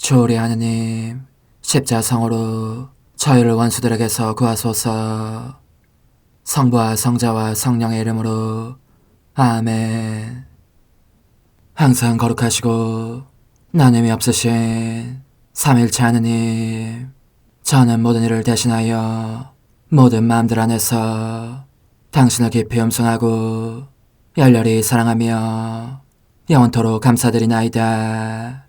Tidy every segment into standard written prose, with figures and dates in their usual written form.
주오리 하느님, 십자성으로 저희를 원수들에게서 구하소서. 성부와 성자와 성령의 이름으로 아멘. 항상 거룩하시고 나눔이 없으신 삼일체 하느님, 저는 모든 일을 대신하여 모든 마음들 안에서 당신을 깊이 음성하고 열렬히 사랑하며 영원토록 감사드리나이다.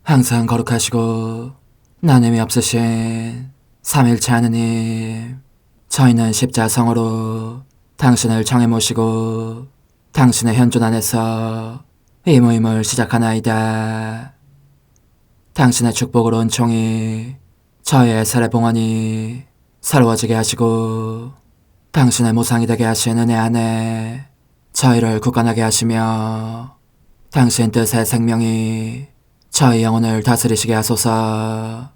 항상 거룩하시고 나눔이 없으신 삼일체 하느님, 저희는 십자성으로 당신을 정해 모시고 당신의 현존 안에서 이 모임을 시작하나이다. 당신의 축복으로 은총이 저희의 세례봉헌이 새로워지게 하시고 당신의 모상이 되게 하신 은혜 안에 저희를 굳건하게 하시며 당신 뜻의 생명이 저희 영혼을 다스리시게 하소서.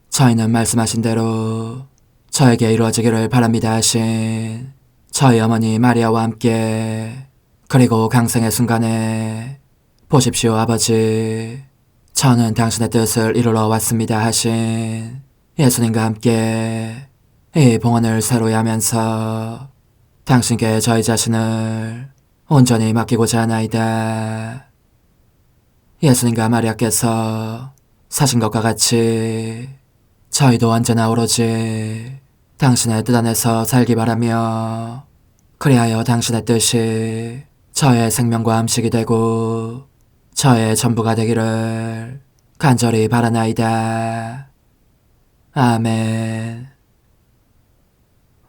저희는 말씀하신 대로 저에게 이루어지기를 바랍니다 하신 저희 어머니 마리아와 함께, 그리고 강생의 순간에 보십시오 아버지, 저는 당신의 뜻을 이루러 왔습니다 하신 예수님과 함께 이 봉헌을 새로이 하면서 당신께 저희 자신을 온전히 맡기고자 하나이다. 예수님과 마리아께서 사신 것과 같이 저희도 언제나 오로지 당신의 뜻 안에서 살기 바라며, 그리하여 당신의 뜻이 저의 생명과 음식이 되고 저의 전부가 되기를 간절히 바라나이다. 아멘.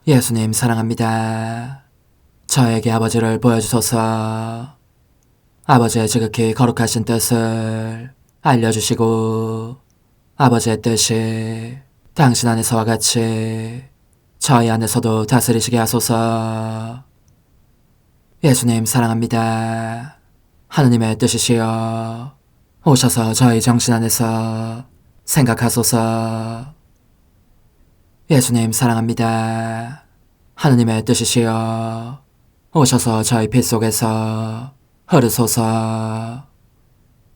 예수님 사랑합니다. 저에게 아버지를 보여주소서. 아버지의 지극히 거룩하신 뜻을 알려주시고 아버지의 뜻이 당신 안에서와 같이 저희 안에서도 다스리시게 하소서. 예수님 사랑합니다. 하느님의 뜻이시여 오셔서 저희 정신 안에서 생각하소서. 예수님 사랑합니다. 하느님의 뜻이시여 오셔서 저희 피 속에서 흐르소서.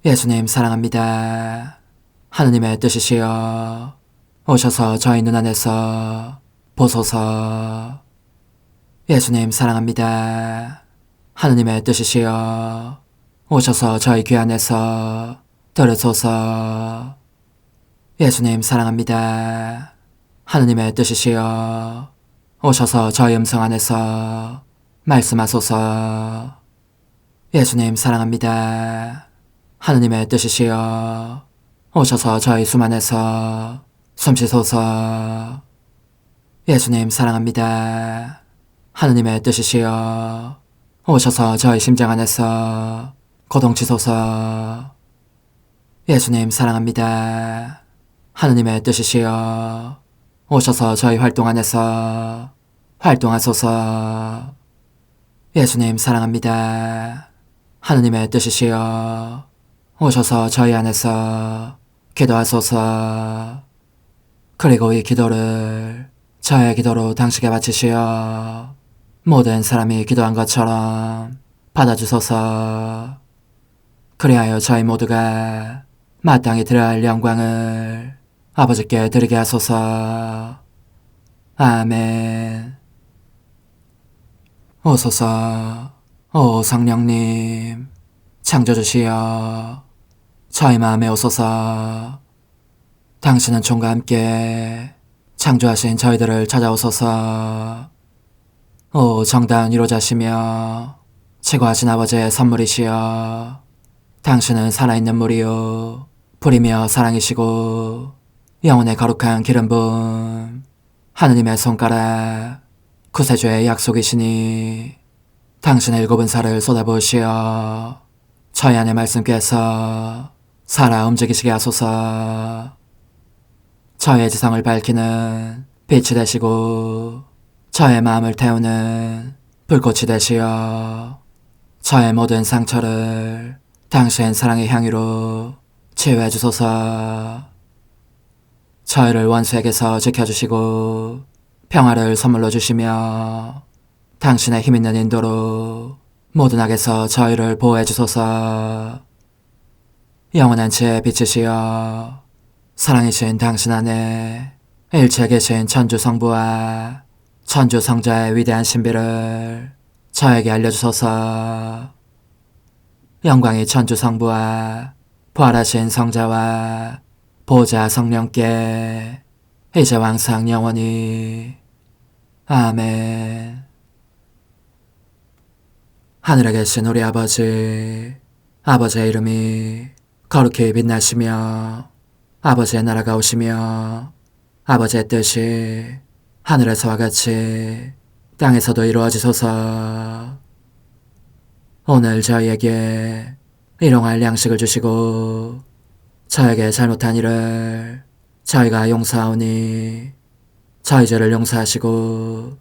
예수님 사랑합니다. 하느님의 뜻이시여 오셔서 저희 눈 안에서 보소서. 예수님 사랑합니다. 하느님의 뜻이시여 오셔서 저희 귀 안에서 들으소서. 예수님 사랑합니다. 하느님의 뜻이시여 오셔서 저희 음성 안에서 말씀하소서. 예수님 사랑합니다. 하느님의 뜻이시여 오셔서 저희 숨 안에서 숨쉬소서. 예수님 사랑합니다. 하느님의 뜻이시여 오셔서 저희 심장 안에서 고동치소서. 예수님 사랑합니다. 하느님의 뜻이시여 오셔서 저희 활동 안에서 활동하소서. 예수님 사랑합니다. 하느님의 뜻이시여 오셔서 저희 안에서 기도하소서. 그리고 이 기도를 저의 기도로 당신께 바치시어 모든 사람이 기도한 것처럼 받아주소서. 그리하여 저희 모두가 마땅히 드려야 할 영광을 아버지께 드리게 하소서. 아멘. 오소서. 오 성령님 창조주시여 저희 마음에 오소서. 당신은 총과 함께 창조하신 저희들을 찾아오소서. 오 정다운 위로자시며 최고하신 아버지의 선물이시여 당신은 살아있는 물이요 불이며 사랑이시고 영혼의 거룩한 기름 부음 하느님의 손가락 구세주의 약속이시니 당신의 일곱은 살을 쏟아부으시어 저희 안의 말씀께서 살아 움직이시게 하소서. 저의 지성을 밝히는 빛이 되시고 저의 마음을 태우는 불꽃이 되시어 저의 모든 상처를 당신 사랑의 향유로 치유해 주소서. 저희를 원수에게서 지켜주시고 평화를 선물로 주시며 당신의 힘있는 인도로 모든 악에서 저희를 보호해 주소서. 영원한 제 빛이시여 사랑이신 당신 안에 일체 계신 천주 성부와 천주 성자의 위대한 신비를 저에게 알려주소서. 영광이 천주 성부와 부활하신 성자와 보좌 성령께 이제와 항상 영원히 아멘. 하늘에 계신 우리 아버지, 아버지의 이름이 거룩히 빛나시며 아버지의 나라가 오시며 아버지의 뜻이 하늘에서와 같이 땅에서도 이루어지소서. 오늘 저희에게 일용할 양식을 주시고 저에게 잘못한 일을 저희가 용서하오니 저희 죄를 용서하시고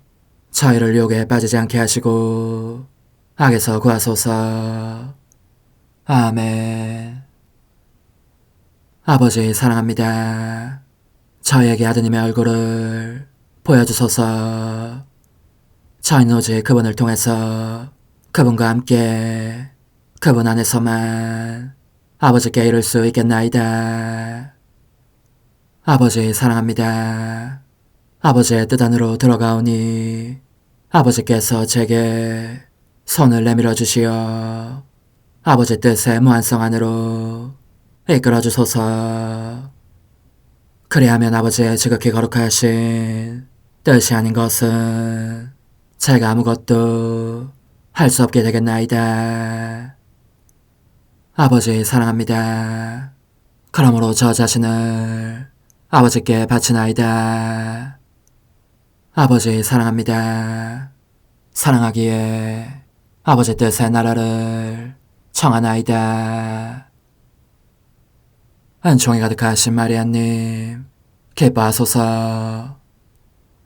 저희를 유혹에 빠지지 않게 하시고 악에서 구하소서. 아멘. 아버지 사랑합니다. 저희에게 아드님의 얼굴을 보여주소서. 저희는 오직 그분을 통해서 그분과 함께 그분 안에서만 아버지께 이룰 수 있겠나이다. 아버지 사랑합니다. 아버지의 뜻 안으로 들어가오니 아버지께서 제게 손을 내밀어 주시어 아버지 뜻의 무한성 안으로 이끌어 주소서. 그리하면 아버지의 지극히 거룩하신 뜻이 아닌 것은 제가 아무것도 할 수 없게 되겠나이다. 아버지 사랑합니다. 그러므로 저 자신을 아버지께 바치나이다. 아버지 사랑합니다. 사랑하기에 아버지 뜻의 나라를 청하나이다. 은총이 가득하신 마리아님, 기뻐하소서.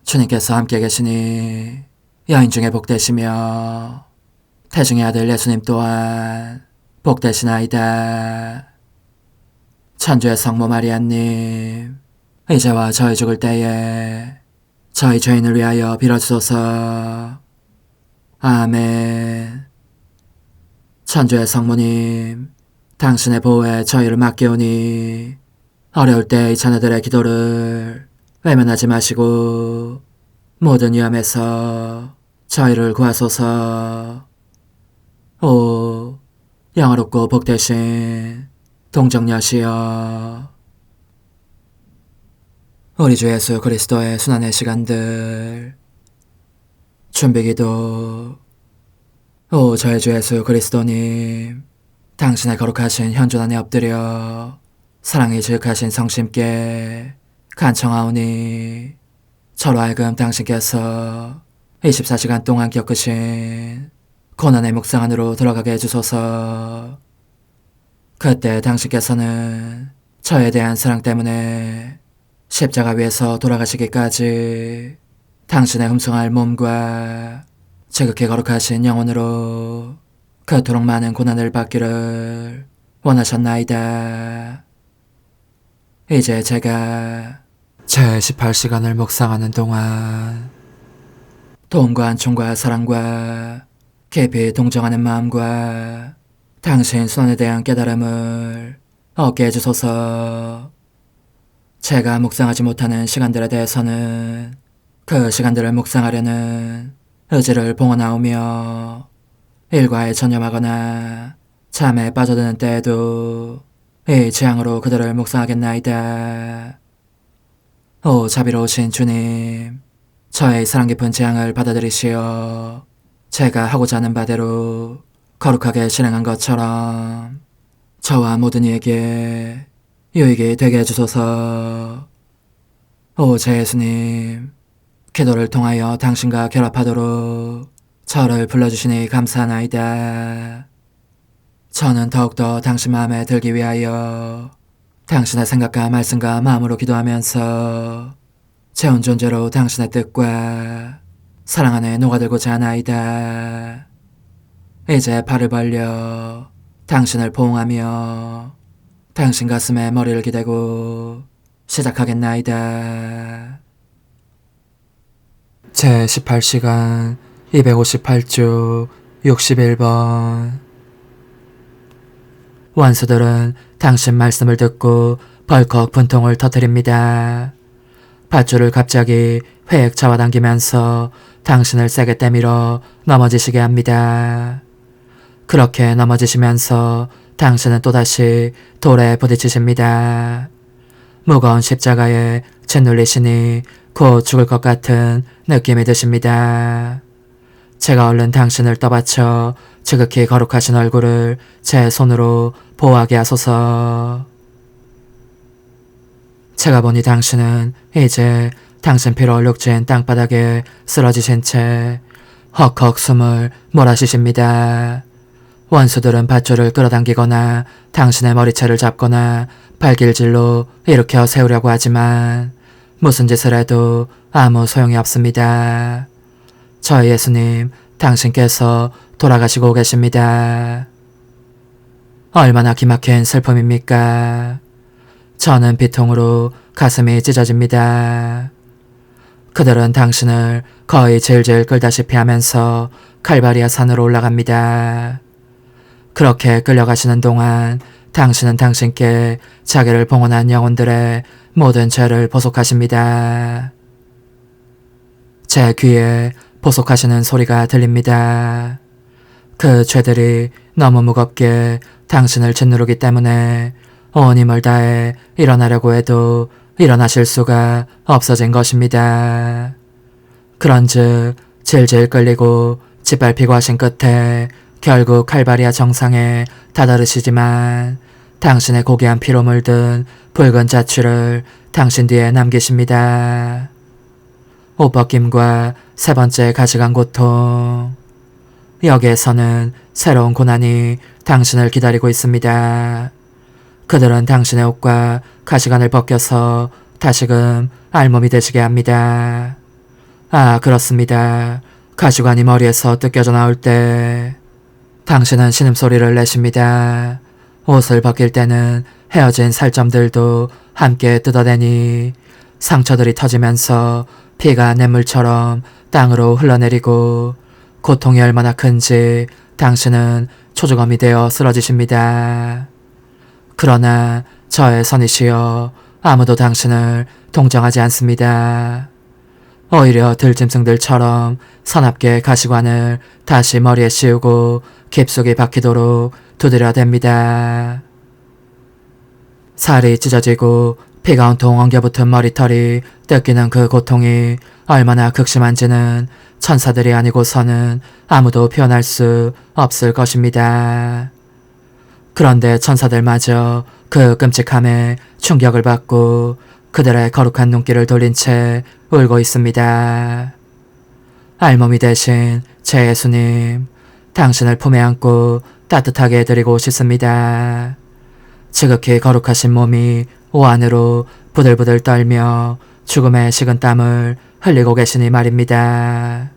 주님께서 함께 계시니 여인 중에 복되시며 태중의 아들 예수님 또한 복되시나이다. 천주의 성모 마리아님, 이제와 저희 죽을 때에 저희 죄인을 위하여 빌어주소서. 아멘. 천주의 성모님, 당신의 보호에 저희를 맡기오니 어려울 때 이 자녀들의 기도를 외면하지 마시고 모든 위험에서 저희를 구하소서. 오, 영화롭고 복되신 동정녀시여, 우리 주 예수 그리스도의 순환의 시간들 준비기도. 오 저희 주 예수 그리스도님, 당신의 거룩하신 현존 안에 엎드려 사랑이 지극하신 성심께 간청하오니 저로 하여금 당신께서 24시간 동안 겪으신 고난의 묵상 안으로 들어가게 해주소서. 그때 당신께서는 저에 대한 사랑 때문에 십자가 위에서 돌아가시기까지 당신의 흠숭할 몸과 지극히 거룩하신 영혼으로 그토록 많은 고난을 받기를 원하셨나이다. 이제 제가 제 18시간을 묵상하는 동안 도움과 안총과 사랑과 깊이 동정하는 마음과 당신 손에 대한 깨달음을 얻게 해주소서. 제가 묵상하지 못하는 시간들에 대해서는 그 시간들을 묵상하려는 의지를 봉헌하오며 일과에 전념하거나 잠에 빠져드는 때에도 이 재앙으로 그들을 묵상하겠나이다. 오 자비로우신 주님, 저의 사랑 깊은 재앙을 받아들이시어 제가 하고자 하는 바대로 거룩하게 실행한 것처럼 저와 모든 이에게 유익이 되게 해주소서. 오 제 예수님, 기도를 통하여 당신과 결합하도록 저를 불러주시니 감사하나이다. 저는 더욱더 당신 마음에 들기 위하여 당신의 생각과 말씀과 마음으로 기도하면서 제 온 존재로 당신의 뜻과 사랑 안에 녹아들고자 하나이다. 이제 팔을 벌려 당신을 포옹하며 당신 가슴에 머리를 기대고 시작하겠나이다. 제 18시간 258주 61번. 원수들은 당신 말씀을 듣고 벌컥 분통을 터뜨립니다. 밧줄을 갑자기 획 잡아당기면서 당신을 세게 때밀어 넘어지시게 합니다. 그렇게 넘어지시면서 당신은 또다시 돌에 부딪히십니다. 무거운 십자가에 짓눌리시니 곧 죽을 것 같은 느낌이 드십니다. 제가 얼른 당신을 떠받쳐 지극히 거룩하신 얼굴을 제 손으로 보호하게 하소서. 제가 보니 당신은 이제 당신 피로 얼룩진 땅바닥에 쓰러지신 채 헉헉 숨을 몰아쉬십니다. 원수들은 밧줄을 끌어당기거나 당신의 머리채를 잡거나 발길질로 일으켜 세우려고 하지만 무슨 짓을 해도 아무 소용이 없습니다. 저희 예수님, 당신께서 돌아가시고 계십니다. 얼마나 기막힌 슬픔입니까? 저는 비통으로 가슴이 찢어집니다. 그들은 당신을 거의 질질 끌다시피 하면서 칼바리아 산으로 올라갑니다. 그렇게 끌려가시는 동안 당신은 당신께 자기를 봉헌한 영혼들의 모든 죄를 보속하십니다. 제 귀에 보속하시는 소리가 들립니다. 그 죄들이 너무 무겁게 당신을 짓누르기 때문에 온 힘을 다해 일어나려고 해도 일어나실 수가 없어진 것입니다. 그런즉 질질 끌리고 짓밟히고 하신 끝에 결국 칼바리아 정상에 다다르시지만 당신의 고귀한 피로 물든 붉은 자취를 당신 뒤에 남기십니다. 옷벗김과 세 번째 가시관 고통. 여기에서는 새로운 고난이 당신을 기다리고 있습니다. 그들은 당신의 옷과 가시관을 벗겨서 다시금 알몸이 되시게 합니다. 아, 그렇습니다. 가시관이 머리에서 뜯겨져 나올 때 당신은 신음소리를 내십니다. 옷을 벗길 때는 헤어진 살점들도 함께 뜯어내니 상처들이 터지면서 피가 냇물처럼 땅으로 흘러내리고 고통이 얼마나 큰지 당신은 초조검이 되어 쓰러지십니다. 그러나 저의 선이시여, 아무도 당신을 동정하지 않습니다. 오히려 들짐승들처럼 사납게 가시관을 다시 머리에 씌우고 깊숙이 박히도록 두드려댑니다. 살이 찢어지고 피가 온통 엉겨붙은 머리털이 뜯기는 그 고통이 얼마나 극심한지는 천사들이 아니고서는 아무도 표현할 수 없을 것입니다. 그런데 천사들마저 그 끔찍함에 충격을 받고 그들의 거룩한 눈길을 돌린 채 울고 있습니다. 알몸이 되신 제 예수님, 당신을 품에 안고 따뜻하게 해드리고 싶습니다. 지극히 거룩하신 몸이 오한으로 부들부들 떨며 죽음의 식은 땀을 흘리고 계시니 말입니다.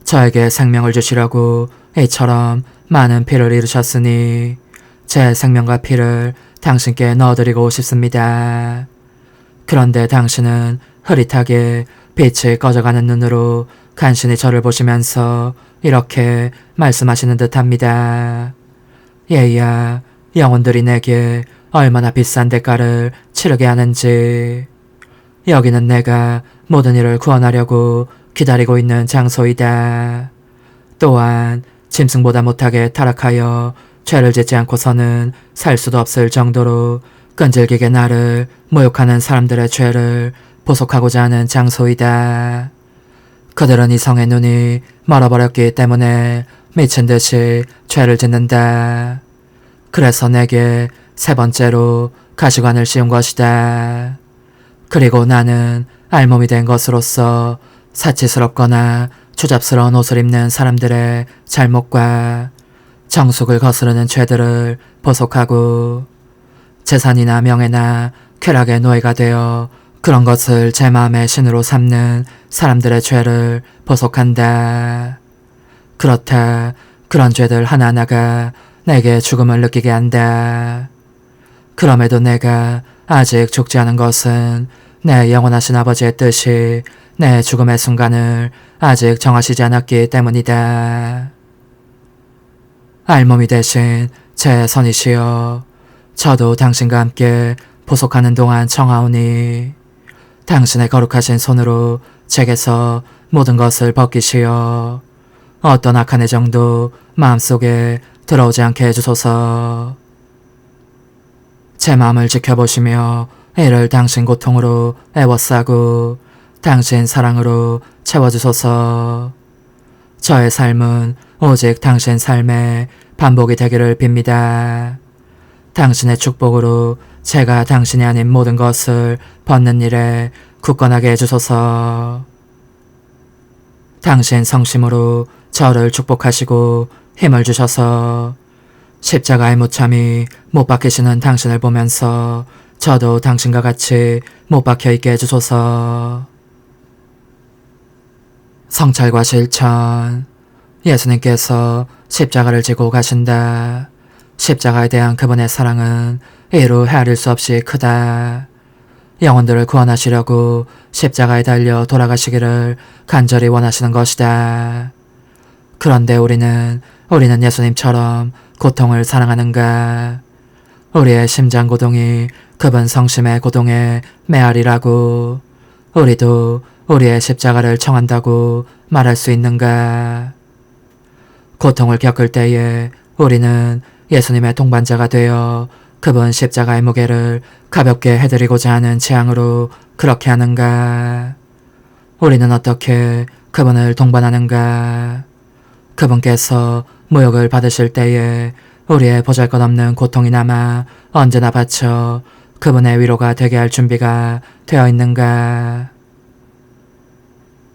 저에게 생명을 주시려고 이처럼 많은 피를 잃으셨으니 제 생명과 피를 당신께 넣어드리고 싶습니다. 그런데 당신은 흐릿하게 빛이 꺼져가는 눈으로 간신히 저를 보시면서 이렇게 말씀하시는 듯합니다. 얘야, 영혼들이 내게 얼마나 비싼 대가를 치르게 하는지. 여기는 내가 모든 일을 구원하려고 기다리고 있는 장소이다. 또한 짐승보다 못하게 타락하여 죄를 짓지 않고서는 살 수도 없을 정도로 끈질기게 나를 모욕하는 사람들의 죄를 보속하고자 하는 장소이다. 그들은 이성의 눈이 멀어버렸기 때문에 미친 듯이 죄를 짓는다. 그래서 내게 세 번째로 가시관을 씌운 것이다. 그리고 나는 알몸이 된 것으로서 사치스럽거나 추잡스러운 옷을 입는 사람들의 잘못과 정숙을 거스르는 죄들을 보속하고 재산이나 명예나 쾌락의 노예가 되어 그런 것을 제 마음의 신으로 삼는 사람들의 죄를 보속한다. 그렇다. 그런 죄들 하나하나가 내게 죽음을 느끼게 한다. 그럼에도 내가 아직 죽지 않은 것은 내 영원하신 아버지의 뜻이 내 죽음의 순간을 아직 정하시지 않았기 때문이다. 알몸이 되신 제 선이시여 저도 당신과 함께 보속하는 동안 청하오니 당신의 거룩하신 손으로 제게서 모든 것을 벗기시어 어떤 악한 애정도 마음속에 들어오지 않게 해주소서. 제 마음을 지켜보시며 이를 당신 고통으로 애워싸고 당신 사랑으로 채워주소서. 저의 삶은 오직 당신 삶의 반복이 되기를 빕니다. 당신의 축복으로 제가 당신이 아닌 모든 것을 벗는 일에 굳건하게 해주소서. 당신 성심으로 저를 축복하시고 힘을 주셔서 십자가의 무참히 못 박히시는 당신을 보면서 저도 당신과 같이 못 박혀있게 해주소서. 성찰과 실천. 예수님께서 십자가를 지고 가신다. 십자가에 대한 그분의 사랑은 이루 헤아릴 수 없이 크다. 영혼들을 구원하시려고 십자가에 달려 돌아가시기를 간절히 원하시는 것이다. 그런데 우리는 예수님처럼 고통을 사랑하는가? 우리의 심장 고동이 그분 성심의 고동에 메아리라고 우리도 우리의 십자가를 청한다고 말할 수 있는가? 고통을 겪을 때에 우리는 예수님의 동반자가 되어 그분 십자가의 무게를 가볍게 해드리고자 하는 취향으로 그렇게 하는가? 우리는 어떻게 그분을 동반하는가? 그분께서 모욕을 받으실 때에 우리의 보잘것없는 고통이 남아 언제나 바쳐 그분의 위로가 되게 할 준비가 되어 있는가?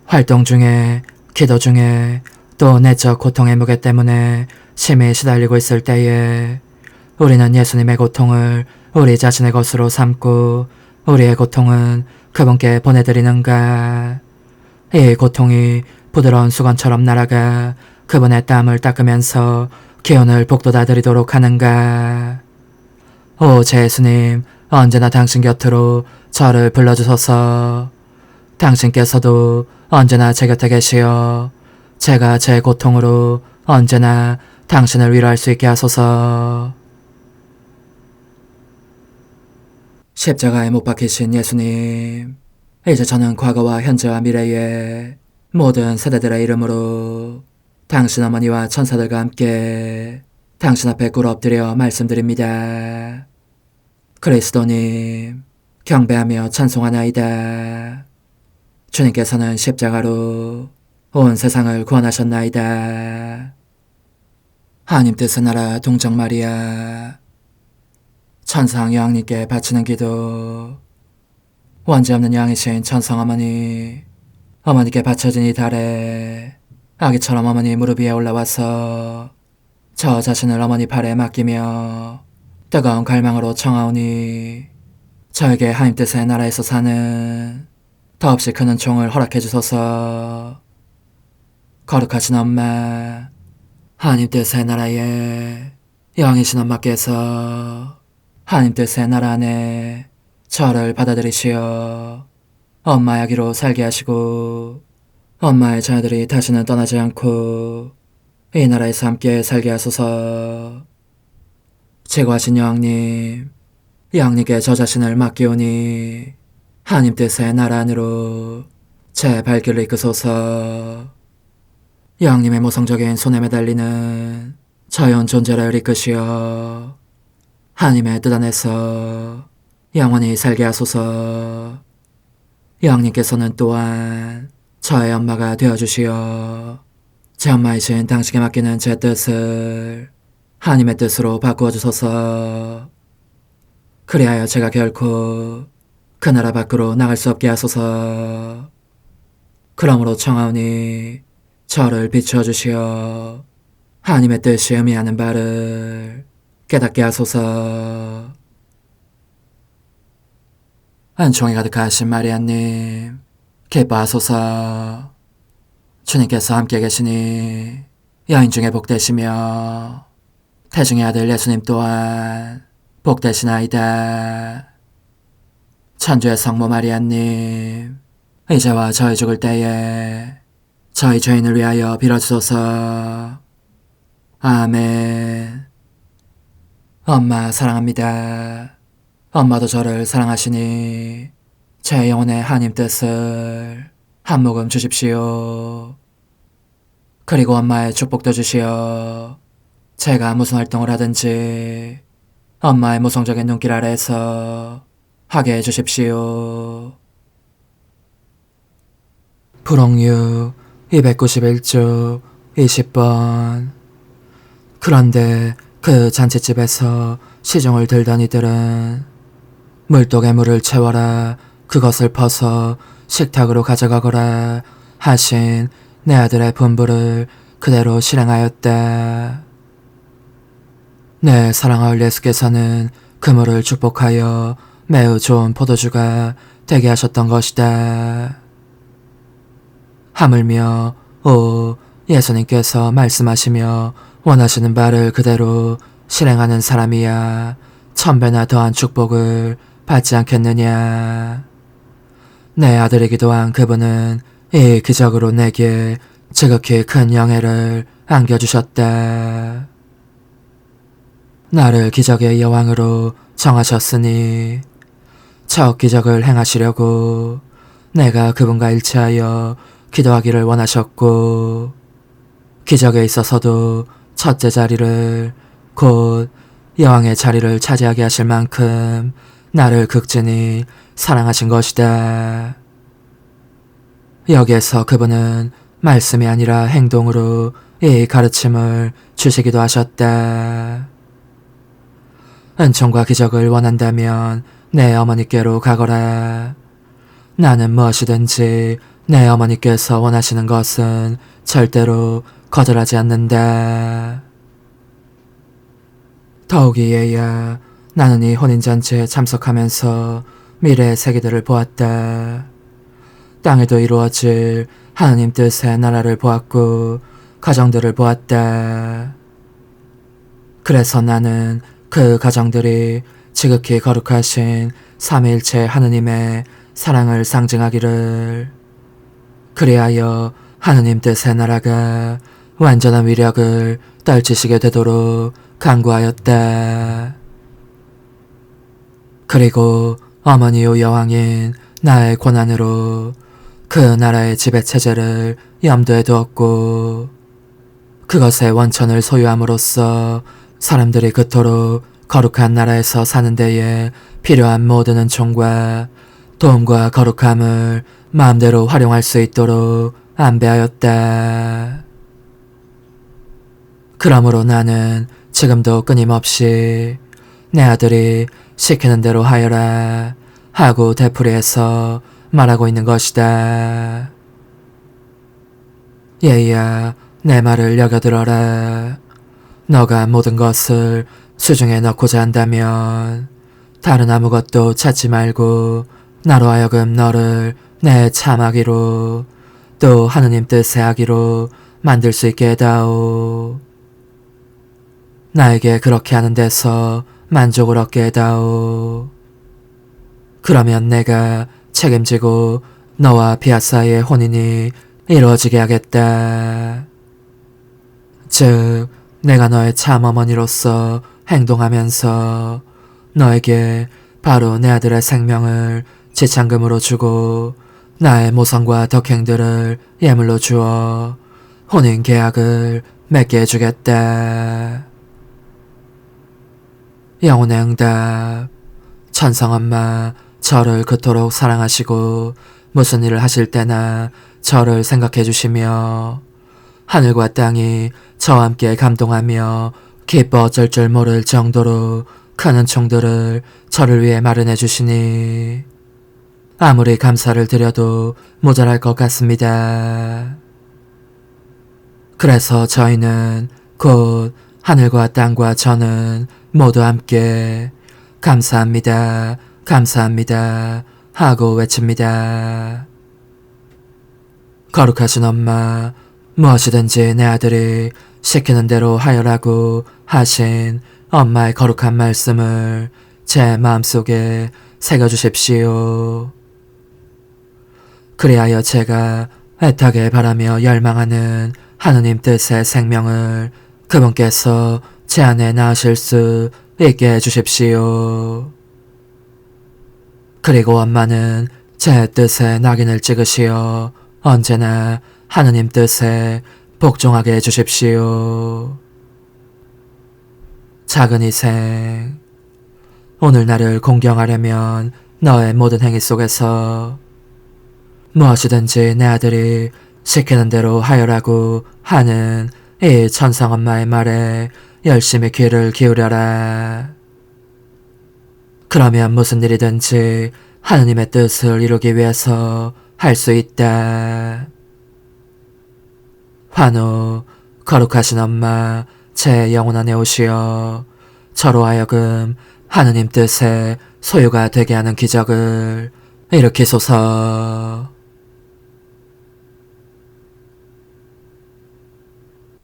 활동 중에, 기도 중에, 또 내적 고통의 무게 때문에 심히 시달리고 있을 때에 우리는 예수님의 고통을 우리 자신의 것으로 삼고 우리의 고통은 그분께 보내드리는가? 이 고통이 부드러운 수건처럼 날아가 그분의 땀을 닦으면서 기운을 북돋아 드리도록 하는가? 오 제 예수님, 언제나 당신 곁으로 저를 불러주소서. 당신께서도 언제나 제 곁에 계시어 제가 제 고통으로 언제나 당신을 위로할 수 있게 하소서. 십자가에 못 박히신 예수님, 이제 저는 과거와 현재와 미래의 모든 세대들의 이름으로 당신 어머니와 천사들과 함께 당신 앞에 꿇어 엎드려 말씀드립니다. 그리스도님, 경배하며 찬송하나이다. 주님께서는 십자가로 온 세상을 구원하셨나이다. 하나님 뜻의 나라 동정 마리아, 천상 여왕님께 바치는 기도. 원죄 없는 여왕이신 천상 어머니, 어머니께 바쳐진 이 달에 아기처럼 어머니 무릎 위에 올라와서 저 자신을 어머니 팔에 맡기며 뜨거운 갈망으로 청하오니 저에게 하나님 뜻의 나라에서 사는 더없이 큰 은총을 허락해 주소서. 거룩하신 엄마, 하나님 뜻의 나라에 여왕이신 엄마께서 하나님 뜻의 나라 안에 저를 받아들이시어 엄마의 아기로 살게 하시고 엄마의 자녀들이 다시는 떠나지 않고 이 나라에서 함께 살게 하소서. 제거하신 여왕님, 여왕님께 저 자신을 맡기오니 하나님 뜻의 나라 안으로 제 발길을 이끄소서. 여왕님의 모성적인 손에 매달리는 자연 존재를 이끄시어 하나님의 뜻 안에서 영원히 살게 하소서. 여왕님께서는 또한 저의 엄마가 되어주시어 제 엄마이신 당신께 맡기는 제 뜻을 하나님의 뜻으로 바꾸어 주소서. 그리하여 제가 결코 그 나라 밖으로 나갈 수 없게 하소서. 그러므로 청하오니 저를 비추어 주시어 하나님의 뜻이 의미하는 바를 깨닫게 하소서. 은총이 가득하신 마리아님, 기뻐하소서. 주님께서 함께 계시니 여인 중에 복되시며 태중의 아들 예수님 또한 복되시나이다. 천주의 성모 마리아님, 이제와 저희 죽을 때에 저희 죄인을 위하여 빌어주소서. 아멘. 엄마 사랑합니다. 엄마도 저를 사랑하시니 제 영혼의 하나님 뜻을 한 모금 주십시오. 그리고 엄마의 축복도 주시어 제가 무슨 활동을 하든지 엄마의 모성적인 눈길 아래에서 하게 해주십시오. 불홍유 291쪽 20번. 그런데 그 잔치집에서 시중을 들던 이들은 물독에 물을 채워라, 그것을 퍼서 식탁으로 가져가거라 하신 내 아들의 분부를 그대로 실행하였다. 내 사랑하올 예수께서는 그 물을 축복하여 매우 좋은 포도주가 되게 하셨던 것이다. 하물며 예수님께서 말씀하시며 원하시는 바를 그대로 실행하는 사람이야 1000배나 더한 축복을 받지 않겠느냐. 내 아들이기도 한 그분은 이 기적으로 내게 지극히 큰 영예를 안겨주셨다. 나를 기적의 여왕으로 정하셨으니 첫 기적을 행하시려고 내가 그분과 일치하여 기도하기를 원하셨고, 기적에 있어서도 첫째 자리를 곧 여왕의 자리를 차지하게 하실 만큼 나를 극진히 사랑하신 것이다. 여기에서 그분은 말씀이 아니라 행동으로 이 가르침을 주시기도 하셨다. 은총과 기적을 원한다면 내 어머니께로 가거라. 나는 무엇이든지 내 어머니께서 원하시는 것은 절대로 거절하지 않는다. 더욱이 얘야, 나는 이 혼인잔치에 참석하면서 미래의 세계들을 보았다. 땅에도 이루어질 하나님 뜻의 나라를 보았고 가정들을 보았다. 그래서 나는 그 가정들이 지극히 거룩하신 삼위일체 하느님의 사랑을 상징하기를, 그리하여 하느님 뜻의 나라가 완전한 위력을 떨치시게 되도록 간구하였다. 그리고 어머니요 여왕인 나의 권한으로 그 나라의 지배체제를 염두에 두었고, 그것의 원천을 소유함으로써 사람들이 그토록 거룩한 나라에서 사는 데에 필요한 모든 은총과 도움과 거룩함을 마음대로 활용할 수 있도록 안배하였다. 그러므로 나는 지금도 끊임없이 내 아들이 시키는 대로 하여라 하고 되풀이해서 말하고 있는 것이다. 얘야, 내 말을 여겨들어라. 너가 모든 것을 수중에 넣고자 한다면 다른 아무것도 찾지 말고 나로 하여금 너를 내 참하기로 또 하느님 뜻의 하기로 만들 수 있게 해다오. 나에게 그렇게 하는 데서 만족을 얻게 해다오. 그러면 내가 책임지고 너와 비아 사이의 혼인이 이루어지게 하겠다. 즉 내가 너의 참 어머니로서 행동하면서 너에게 바로 내 아들의 생명을 지참금으로 주고 나의 모성과 덕행들을 예물로 주어 혼인 계약을 맺게 해주겠다. 영혼의 응답. 천성엄마, 저를 그토록 사랑하시고 무슨 일을 하실 때나 저를 생각해 주시며 하늘과 땅이 저와 함께 감동하며 기뻐 어쩔 줄 모를 정도로 큰 은총들을 저를 위해 마련해 주시니 아무리 감사를 드려도 모자랄 것 같습니다. 그래서 저희는 곧 하늘과 땅과 저는 모두 함께 감사합니다, 감사합니다 하고 외칩니다. 거룩하신 엄마, 무엇이든지 내 아들이 시키는 대로 하여라고 하신 엄마의 거룩한 말씀을 제 마음속에 새겨주십시오. 그리하여 제가 애타게 바라며 열망하는 하느님 뜻의 생명을 그분께서 제 안에 낳으실 수 있게 해주십시오. 그리고 엄마는 제 뜻에 낙인을 찍으시어 언제나 하느님 뜻에 복종하게 해주십시오. 작은 희생, 오늘 나를 공경하려면 너의 모든 행위 속에서 무엇이든지 내 아들이 시키는 대로 하여라고 하는 이 천상엄마의 말에 열심히 귀를 기울여라. 그러면 무슨 일이든지 하느님의 뜻을 이루기 위해서 할 수 있다. 환우, 거룩하신 엄마, 제 영혼 안에 오시어 저로 하여금 하느님 뜻의 소유가 되게 하는 기적을 일으키소서.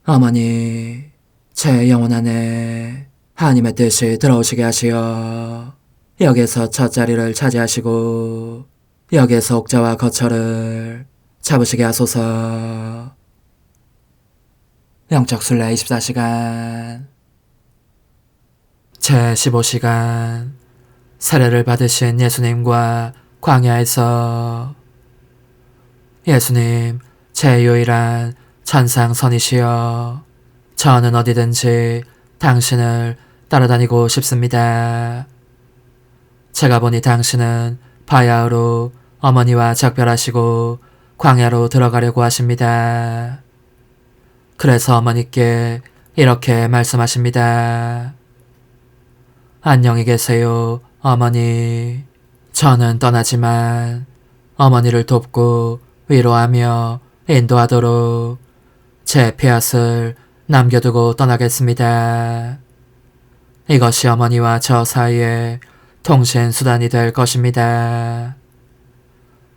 어머니, 제 영혼 안에 하느님의 뜻이 들어오시게 하시어 여기에서 첫 자리를 차지하시고 여기에서 옥자와 거처를 잡으시게 하소서. 영적순례 24시간 제15시간 세례를 받으신 예수님과 광야에서 예수님, 제 유일한 천상선이시여, 저는 어디든지 당신을 따라다니고 싶습니다. 제가 보니 당신은 바야흐로 어머니와 작별하시고 광야로 들어가려고 하십니다. 그래서 어머니께 이렇게 말씀하십니다. 안녕히 계세요, 어머니. 저는 떠나지만 어머니를 돕고 위로하며 인도하도록 제 폐앗을 남겨두고 떠나겠습니다. 이것이 어머니와 저 사이에 통신수단이 될 것입니다.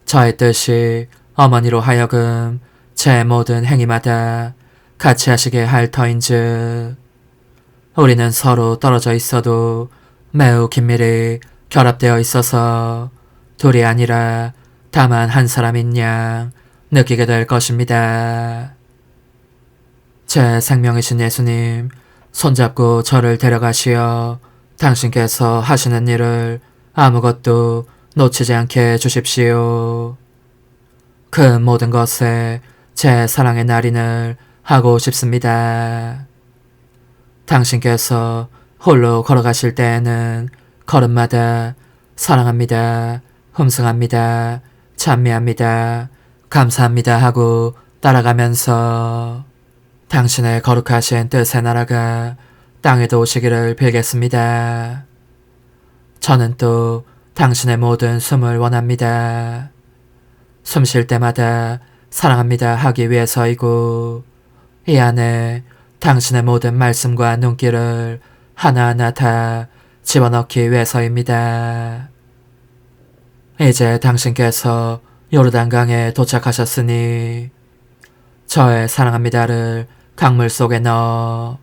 저의 뜻이 어머니로 하여금 제 모든 행위마다 같이 하시게 할 터인즉 우리는 서로 떨어져 있어도 매우 긴밀히 결합되어 있어서 둘이 아니라 다만 한 사람인 양 느끼게 될 것입니다. 제 생명이신 예수님, 손잡고 저를 데려가시어 당신께서 하시는 일을 아무것도 놓치지 않게 해주십시오. 그 모든 것에 제 사랑의 날인을 하고 싶습니다. 당신께서 홀로 걸어가실 때에는 걸음마다 사랑합니다, 흠숭합니다, 찬미합니다, 감사합니다 하고 따라가면서 당신의 거룩하신 뜻의 나라가 땅에도 오시기를 빌겠습니다. 저는 또 당신의 모든 숨을 원합니다. 숨 쉴 때마다 사랑합니다 하기 위해서이고 이 안에 당신의 모든 말씀과 눈길을 하나하나 다 집어넣기 위해서입니다. 이제 당신께서 요르단강에 도착하셨으니 저의 사랑합니다를 강물 속에 넣어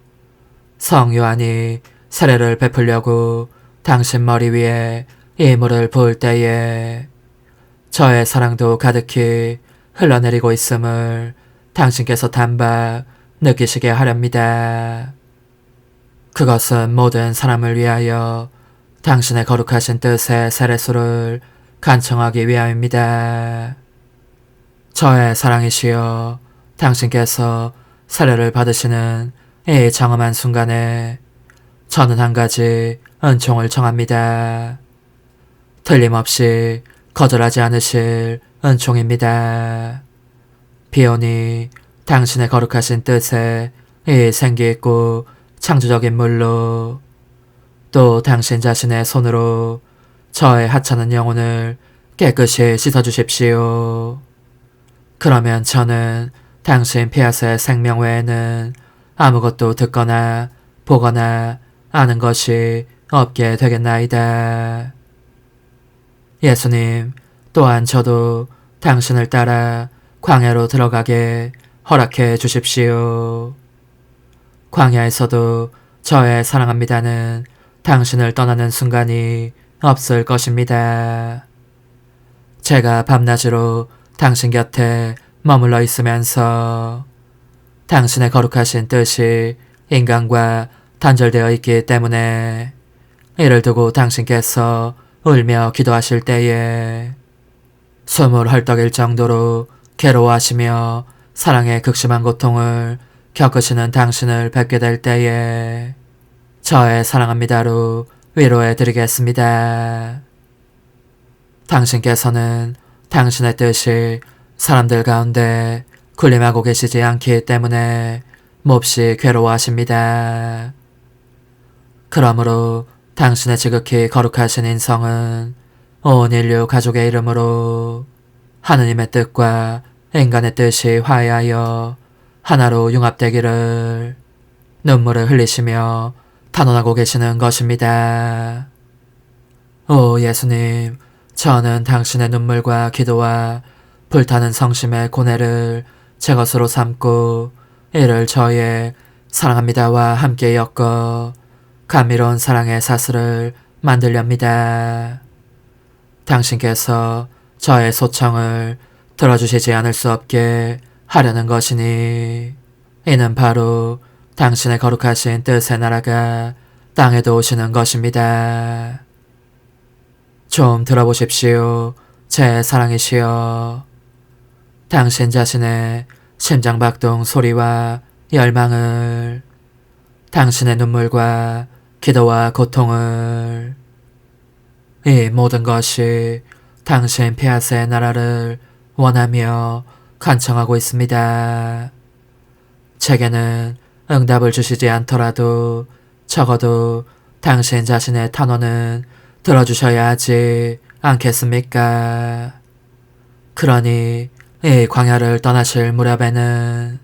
성 요한이 세례를 베풀려고 당신 머리 위에 이 물을 부을 때에 저의 사랑도 가득히 흘러내리고 있음을 당신께서 단박 느끼시게 하렵니다. 그것은 모든 사람을 위하여 당신의 거룩하신 뜻의 세례수를 간청하기 위함입니다. 저의 사랑이시여, 당신께서 세례를 받으시는 이 장엄한 순간에 저는 한 가지 은총을 청합니다. 틀림없이 거절하지 않으실 은총입니다. 비오니 당신의 거룩하신 뜻에 이 생기있고 창조적인 물로 또 당신 자신의 손으로 저의 하찮은 영혼을 깨끗이 씻어주십시오. 그러면 저는 당신 피아스의 생명 외에는 아무것도 듣거나 보거나 아는 것이 없게 되겠나이다. 예수님, 또한 저도 당신을 따라 광야로 들어가게 허락해 주십시오. 광야에서도 저의 사랑합니다는 당신을 떠나는 순간이 없을 것입니다. 제가 밤낮으로 당신 곁에 머물러 있으면서 당신의 거룩하신 뜻이 인간과 단절되어 있기 때문에 이를 두고 당신께서 울며 기도하실 때에 숨을 헐떡일 정도로 괴로워하시며 사랑의 극심한 고통을 겪으시는 당신을 뵙게 될 때에 저의 사랑합니다로 위로해 드리겠습니다. 당신께서는 당신의 뜻이 사람들 가운데 군림하고 계시지 않기 때문에 몹시 괴로워하십니다. 그러므로 당신의 지극히 거룩하신 인성은 온 인류 가족의 이름으로 하느님의 뜻과 인간의 뜻이 화해하여 하나로 융합되기를 눈물을 흘리시며 탄원하고 계시는 것입니다. 오 예수님, 저는 당신의 눈물과 기도와 불타는 성심의 고뇌를 제 것으로 삼고 이를 저의 사랑합니다와 함께 엮어 감미로운 사랑의 사슬을 만들렵니다. 당신께서 저의 소청을 들어주시지 않을 수 없게 하려는 것이니 이는 바로 당신의 거룩하신 뜻의 나라가 땅에도 오시는 것입니다. 좀 들어보십시오. 제 사랑이시여. 당신 자신의 심장박동 소리와 열망을, 당신의 눈물과 기도와 고통을, 이 모든 것이 당신 폐하세의 나라를 원하며 간청하고 있습니다. 제게는 응답을 주시지 않더라도 적어도 당신 자신의 탄원은 들어주셔야 하지 않겠습니까? 그러니 이 광야를 떠나실 무렵에는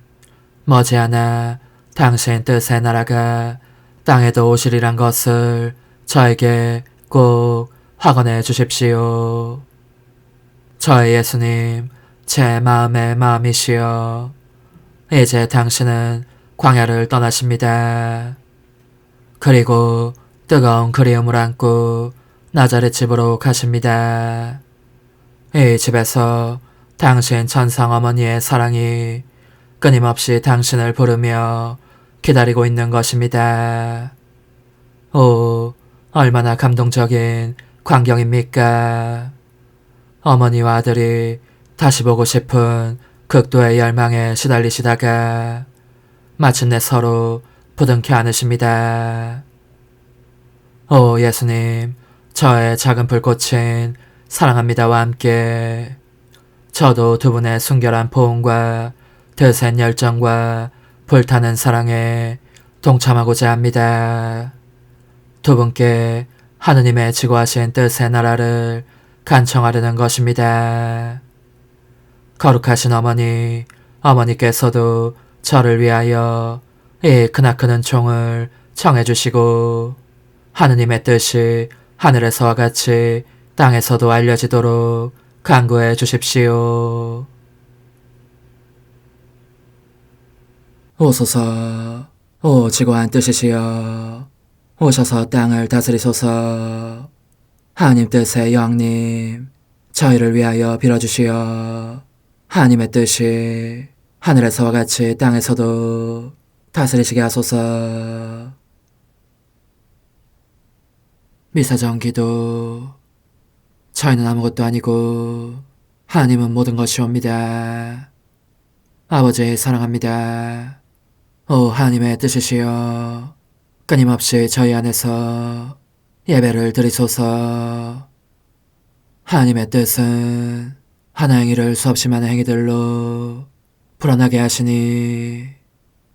머지않아 당신 뜻의 나라가 땅에도 오시리란 것을 저에게 꼭 확언해 주십시오. 저의 예수님, 제 마음의 마음이시여. 이제 당신은 광야를 떠나십니다. 그리고 뜨거운 그리움을 안고 나자렛 집으로 가십니다. 이 집에서 당신 천상 어머니의 사랑이 끊임없이 당신을 부르며 기다리고 있는 것입니다. 오, 얼마나 감동적인 광경입니까? 어머니와 아들이 다시 보고 싶은 극도의 열망에 시달리시다가 마침내 서로 부둥켜 안으십니다. 오 예수님, 저의 작은 불꽃인 사랑합니다와 함께 저도 두 분의 순결한 포옹과 드센 열정과 불타는 사랑에 동참하고자 합니다. 두 분께 하느님의 지고하신 뜻의 나라를 간청하려는 것입니다. 거룩하신 어머니, 어머니께서도 저를 위하여 이 크나큰 총을 청해주시고 하느님의 뜻이 하늘에서와 같이 땅에서도 알려지도록 간구해 주십시오. 오소서, 오 지고한 뜻이시여. 오셔서 땅을 다스리소서. 하나님 뜻의 여왕님, 저희를 위하여 빌어주시어. 하나님의 뜻이 하늘에서와 같이 땅에서도 다스리시게 하소서. 미사정 기도. 저희는 아무것도 아니고 하나님은 모든 것이옵니다. 아버지 사랑합니다. 오 하나님의 뜻이시여. 끊임없이 저희 안에서 예배를 드리소서. 하나님의 뜻은 하나 행위를 수없이 많은 행위들로 불어나게 하시니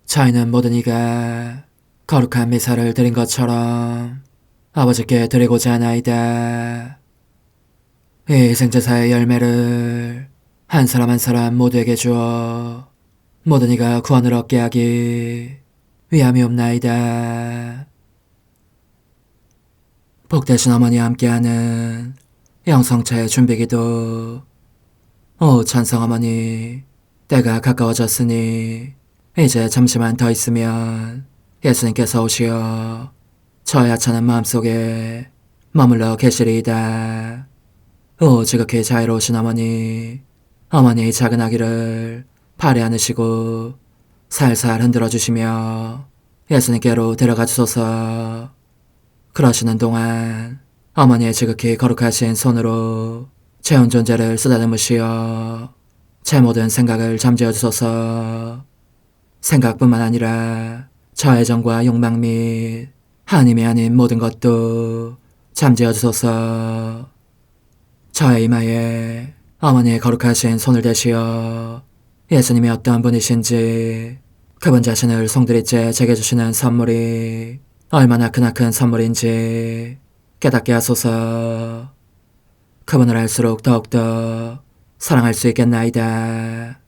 저희는 모든 이가 거룩한 미사를 드린 것처럼 아버지께 드리고자 하나이다. 이 희생제사의 열매를 한 사람 한 사람 모두에게 주어 모든 이가 구원을 얻게 하기 위함이옵나이다. 복되신 어머니와 함께하는 영성차의 준비기도. 오 찬성 어머니, 때가 가까워졌으니 이제 잠시만 더 있으면 예수님께서 오시어 저의 하찮은 마음속에 머물러 계시리이다. 오 지극히 자유로우신 어머니, 어머니의 작은 아기를 팔에 안으시고 살살 흔들어 주시며 예수님께로 데려가 주소서. 그러시는 동안 어머니의 지극히 거룩하신 손으로 제 온 존재를 쓰다듬으시어 제 모든 생각을 잠재워 주소서. 생각뿐만 아니라 저의 정과 욕망 및 하나님이 아닌 모든 것도 잠재워 주소서. 저의 이마에 어머니의 거룩하신 손을 대시어 예수님이 어떤 분이신지, 그분 자신을 송두리째 제게 주시는 선물이 얼마나 크나큰 선물인지 깨닫게 하소서. 그분을 알수록 더욱더 사랑할 수 있겠나이다.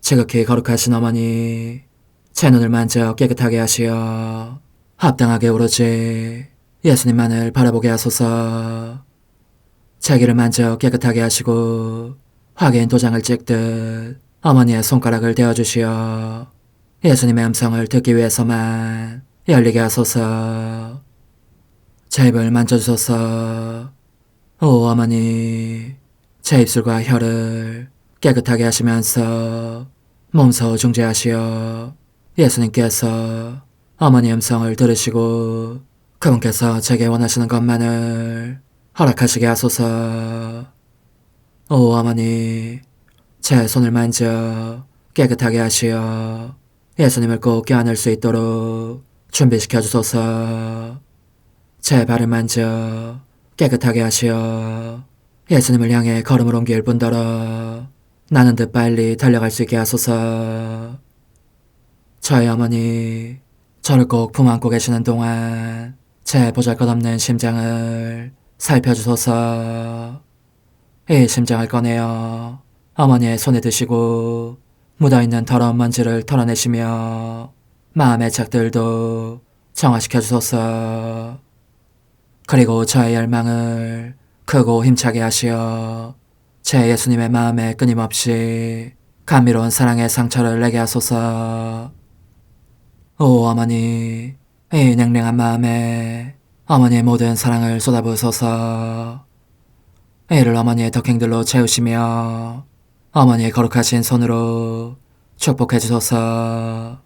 지극히 거룩하신 어머니, 제 눈을 만져 깨끗하게 하시어 합당하게 오로지 예수님만을 바라보게 하소서. 제 귀를 만져 깨끗하게 하시고 확인 도장을 찍듯 어머니의 손가락을 대어주시어 예수님의 음성을 듣기 위해서만 열리게 하소서. 제 입을 만져주소서. 오 어머니, 제 입술과 혀를 깨끗하게 하시면서 몸소 중재하시어 예수님께서 어머니 음성을 들으시고 그분께서 제게 원하시는 것만을 허락하시게 하소서. 오 어머니, 제 손을 만져 깨끗하게 하시어 예수님을 꼭 껴안을 수 있도록 준비시켜 주소서. 제 발을 만져 깨끗하게 하시어 예수님을 향해 걸음을 옮길 뿐더러 나는 듯 빨리 달려갈 수 있게 하소서. 저의 어머니, 저를 꼭 품안고 계시는 동안 제 보잘것없는 심장을 살펴주소서. 이 심장을 꺼내어 어머니의 손에 드시고 묻어있는 더러운 먼지를 털어내시며 마음의 착들도 정화시켜 주소서. 그리고 저의 열망을 크고 힘차게 하시어 제 예수님의 마음에 끊임없이 감미로운 사랑의 상처를 내게 하소서. 오 어머니, 이 냉랭한 마음에 어머니의 모든 사랑을 쏟아부으소서. 이를 어머니의 덕행들로 채우시며 어머니의 거룩하신 손으로 축복해 주소서.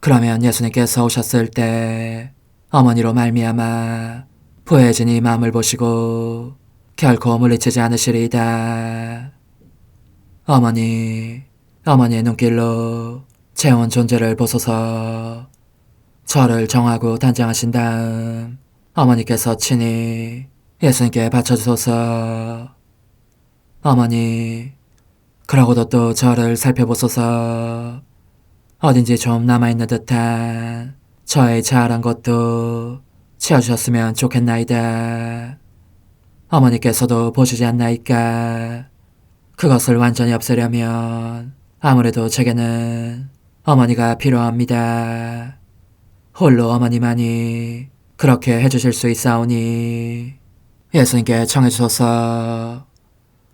그러면 예수님께서 오셨을 때 어머니로 말미암아 부해진 이 마음을 보시고 결코 물리치지 않으시리이다. 어머니, 어머니의 눈길로 제 온 존재를 보소서. 저를 정하고 단장하신 다음 어머니께서 친히 예수님께 바쳐주소서. 어머니, 그러고도 또 저를 살펴보소서. 어딘지 좀 남아있는 듯한 저의 자아란 것도 치워주셨으면 좋겠나이다. 어머니께서도 보시지 않나이까? 그것을 완전히 없애려면 아무래도 제게는 어머니가 필요합니다. 홀로 어머니만이 그렇게 해주실 수 있사오니 예수님께 청해주소서.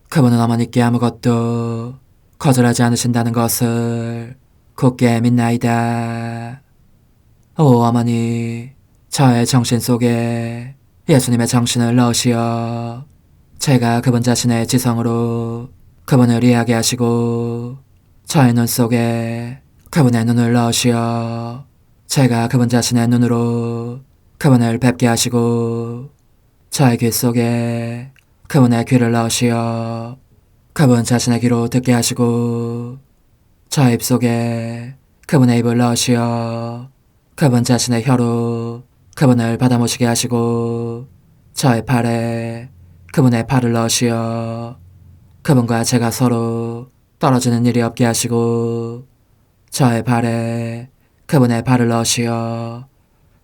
그분은 어머니께 아무것도 거절하지 않으신다는 것을 굳게 믿나이다. 오 어머니, 저의 정신 속에 예수님의 정신을 넣으시어 제가 그분 자신의 지성으로 그분을 이해하게 하시고 저의 눈 속에 그분의 눈을 넣으시어 제가 그분 자신의 눈으로 그분을 뵙게 하시고 저의 귀 속에 그분의 귀를 넣으시어 그분 자신의 귀로 듣게 하시고 저의 입 속에 그분의 입을 넣으시어 그분 자신의 혀로 그분을 받아모시게 하시고 저의 팔에 그분의 팔을 넣으시어 그분과 제가 서로 떨어지는 일이 없게 하시고 저의 발에 그분의 발을 넣으시어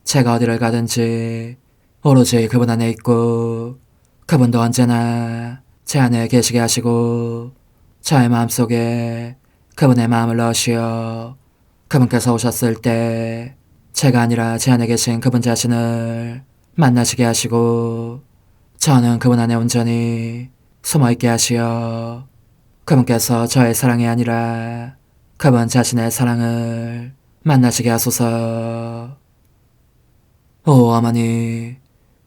제가 어디를 가든지 오로지 그분 안에 있고 그분도 언제나 제 안에 계시게 하시고 저의 마음속에 그분의 마음을 넣으시어 그분께서 오셨을 때 제가 아니라 제 안에 계신 그분 자신을 만나시게 하시고 저는 그분 안에 온전히 숨어있게 하시어 그분께서 저의 사랑이 아니라 그분 자신의 사랑을 만나시게 하소서. 오 어머니,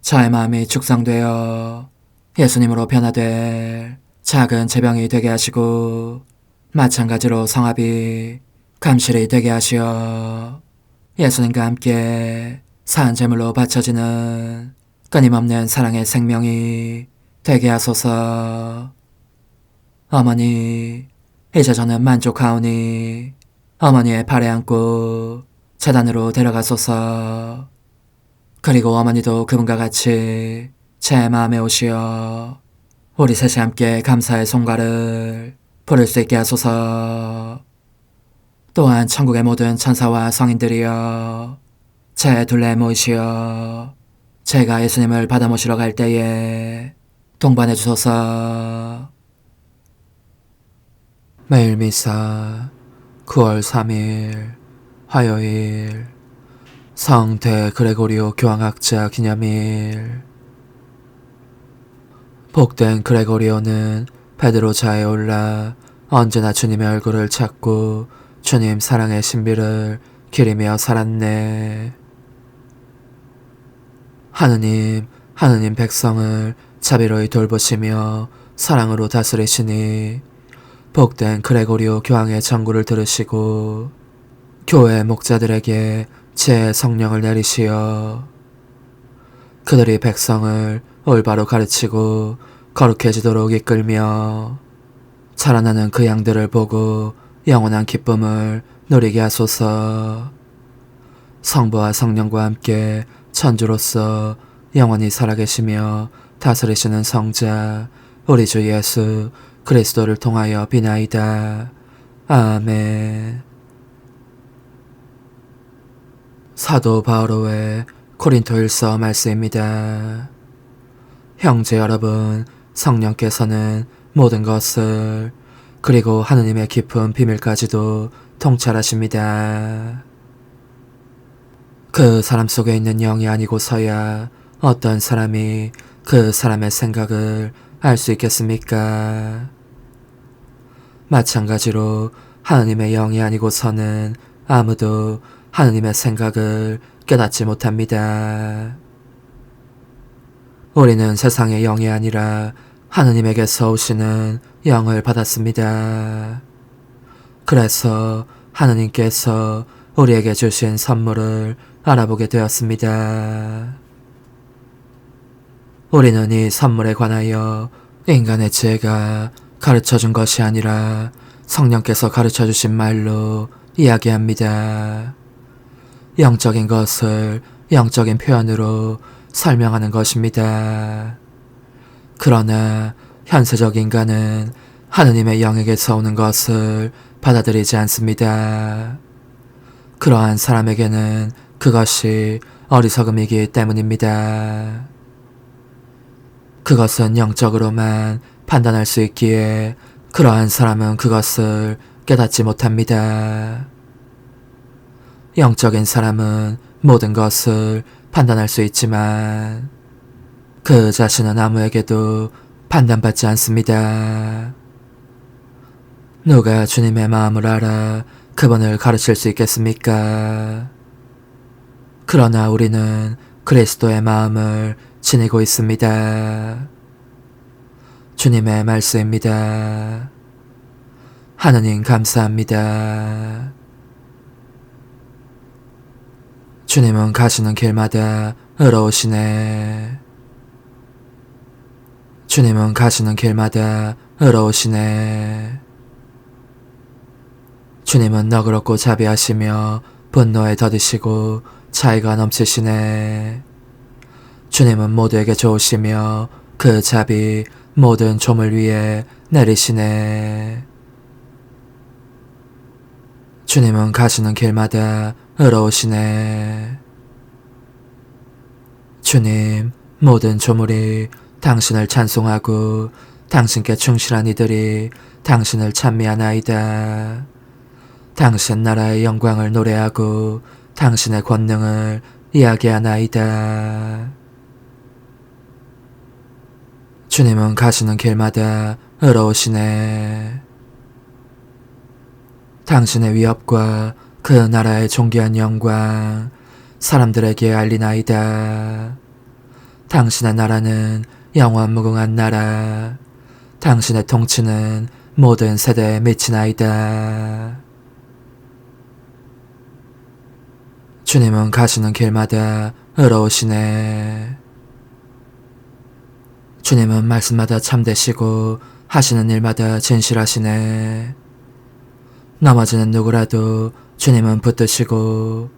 저의 마음이 축성되어 예수님으로 변화될 작은 제병이 되게 하시고 마찬가지로 성합이 감실이 되게 하시어 예수님과 함께 산재물로 바쳐지는 끊임없는 사랑의 생명이 되게 하소서. 어머니, 이제 저는 만족하오니 어머니의 발에 안고 재단으로 데려가소서. 그리고 어머니도 그분과 같이 제 마음에 오시어 우리 셋이 함께 감사의 송가를 부를 수 있게 하소서. 또한 천국의 모든 천사와 성인들이여 제 둘레에 모이시어 제가 예수님을 받아 모시러 갈 때에 동반해 주소서. 매일 미사 9월 3일 화요일 성대 그레고리오 교황학자 기념일. 복된 그레고리오는 베드로자에 올라 언제나 주님의 얼굴을 찾고 주님 사랑의 신비를 기리며 살았네. 하느님 백성을 자비로이 돌보시며 사랑으로 다스리시니 복된 그레고리오 교황의 전구를 들으시고 교회 목자들에게 제 성령을 내리시어 그들이 백성을 올바로 가르치고 거룩해지도록 이끌며 자라나는 그 양들을 보고 영원한 기쁨을 누리게 하소서. 성부와 성령과 함께 천주로서 영원히 살아계시며 다스리시는 성자 우리 주 예수 그리스도를 통하여 비나이다. 아멘. 사도 바오로의 고린토일서 말씀입니다. 형제 여러분, 성령께서는 모든 것을 그리고 하느님의 깊은 비밀까지도 통찰하십니다. 그 사람 속에 있는 영이 아니고서야 어떤 사람이 그 사람의 생각을 알 수 있겠습니까? 마찬가지로 하느님의 영이 아니고서는 아무도 하느님의 생각을 깨닫지 못합니다. 우리는 세상의 영이 아니라 하느님에게서 오시는 영을 받았습니다. 그래서 하느님께서 우리에게 주신 선물을 알아보게 되었습니다. 우리는 이 선물에 관하여 인간의 지혜가 가르쳐준 것이 아니라 성령께서 가르쳐주신 말로 이야기합니다. 영적인 것을 영적인 표현으로 설명하는 것입니다. 그러나 현세적 인간은 하느님의 영에게서 오는 것을 받아들이지 않습니다. 그러한 사람에게는 그것이 어리석음이기 때문입니다. 그것은 영적으로만 판단할 수 있기에 그러한 사람은 그것을 깨닫지 못합니다. 영적인 사람은 모든 것을 판단할 수 있지만 그 자신은 아무에게도 판단받지 않습니다. 누가 주님의 마음을 알아 그분을 가르칠 수 있겠습니까? 그러나 우리는 그리스도의 마음을 지니고 있습니다. 주님의 말씀입니다. 하느님 감사합니다. 주님은 가시는 길마다 의로우시네. 주님은 가시는 길마다 의로우시네. 주님은 너그럽고 자비하시며 분노에 더디시고 자애가 넘치시네. 주님은 모두에게 좋으시며 그 자비 모든 좀을 위해 내리시네. 주님은 가시는 길마다 의로우시네. 주님, 모든 조물이 당신을 찬송하고 당신께 충실한 이들이 당신을 찬미하나이다. 당신 나라의 영광을 노래하고 당신의 권능을 이야기하나이다. 주님은 가시는 길마다 의로우시네. 당신의 위협과 그 나라의 존귀한 영광 사람들에게 알리나이다. 당신의 나라는 영원 무궁한 나라. 당신의 통치는 모든 세대에 미치나이다. 주님은 가시는 길마다 의로우시네. 주님은 말씀마다 참되시고 하시는 일마다 진실하시네. 넘어지는 누구라도 주님은 붙드시고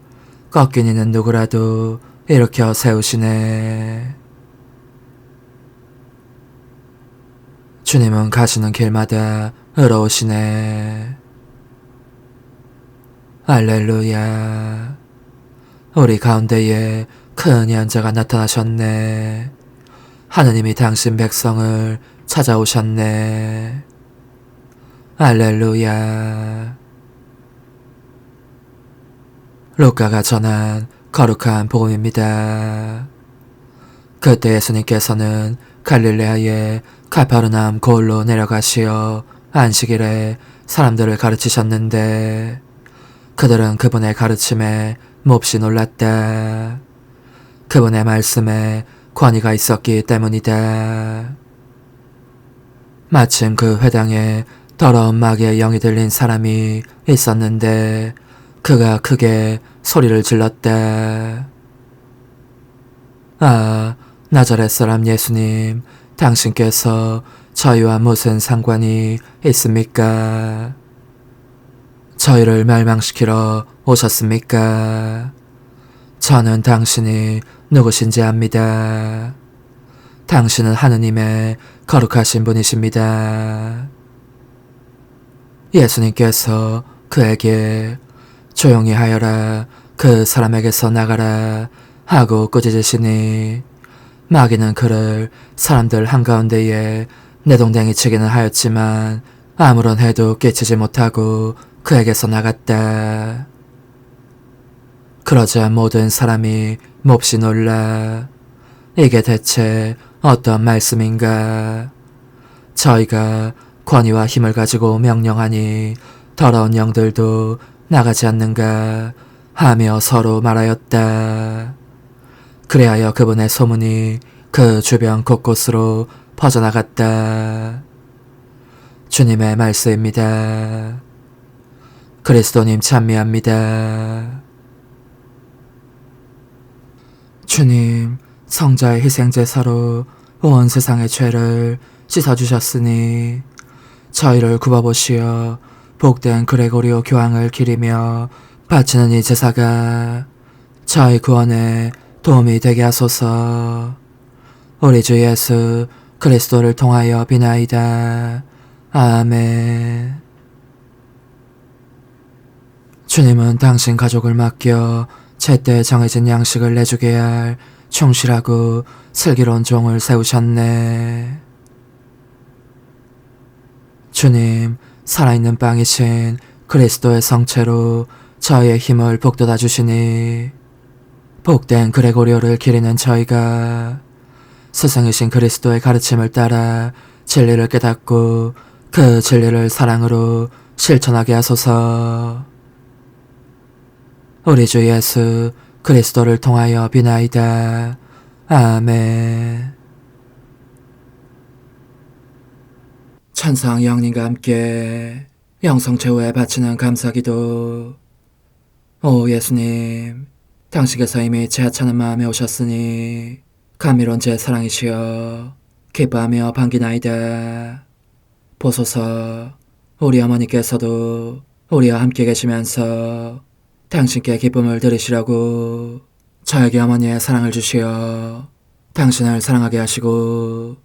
꺾인 이는 누구라도 일으켜 세우시네. 주님은 가시는 길마다 의로우시네. 할렐루야. 우리 가운데에 큰 연자가 나타나셨네. 하느님이 당신 백성을 찾아오셨네. 할렐루야. 루카가 전한 거룩한 복음입니다. 그때 예수님께서는 갈릴레아의 가파르나움 고을로 내려가시어 안식일에 사람들을 가르치셨는데 그들은 그분의 가르침에 몹시 놀랐다. 그분의 말씀에 권위가 있었기 때문이다. 마침 그 회당에 더러운 마귀의 영이 들린 사람이 있었는데 그가 크게 소리를 질렀다. 아, 나자렛 사람 예수님, 당신께서 저희와 무슨 상관이 있습니까? 저희를 멸망시키러 오셨습니까? 저는 당신이 누구신지 압니다. 당신은 하느님의 거룩하신 분이십니다. 예수님께서 그에게 조용히 하여라, 그 사람에게서 나가라 하고 꾸짖으시니 마귀는 그를 사람들 한가운데에 내동댕이 치기는 하였지만 아무런 해도 끼치지 못하고 그에게서 나갔다. 그러자 모든 사람이 몹시 놀라 이게 대체 어떤 말씀인가? 저희가 권위와 힘을 가지고 명령하니 더러운 영들도 나가지 않는가 하며 서로 말하였다. 그리하여 그분의 소문이 그 주변 곳곳으로 퍼져나갔다. 주님의 말씀입니다. 그리스도님 찬미합니다. 주님, 성자의 희생제사로 온 세상의 죄를 씻어주셨으니 저희를 굽어보시어 복된 그레고리오 교황을 기리며 바치는 이 제사가 저희 구원에 도움이 되게 하소서. 우리 주 예수 그리스도를 통하여 비나이다. 아멘. 주님은 당신 가족을 맡겨 제때 정해진 양식을 내주게 할 충실하고 슬기로운 종을 세우셨네. 주님, 살아있는 빵이신 그리스도의 성체로 저희의 힘을 북돋아 주시니 복된 그레고리오를 기리는 저희가 스승이신 그리스도의 가르침을 따라 진리를 깨닫고 그 진리를 사랑으로 실천하게 하소서. 우리 주 예수 그리스도를 통하여 비나이다. 아멘. 천상 영님과 함께 영성 최후에 바치는 감사기도. 오 예수님, 당신께서 이미 제 하찮은 마음에 오셨으니 감미로운 제 사랑이시여 기뻐하며 반기나이다. 보소서, 우리 어머니께서도 우리와 함께 계시면서 당신께 기쁨을 들으시라고 저에게 어머니의 사랑을 주시어 당신을 사랑하게 하시고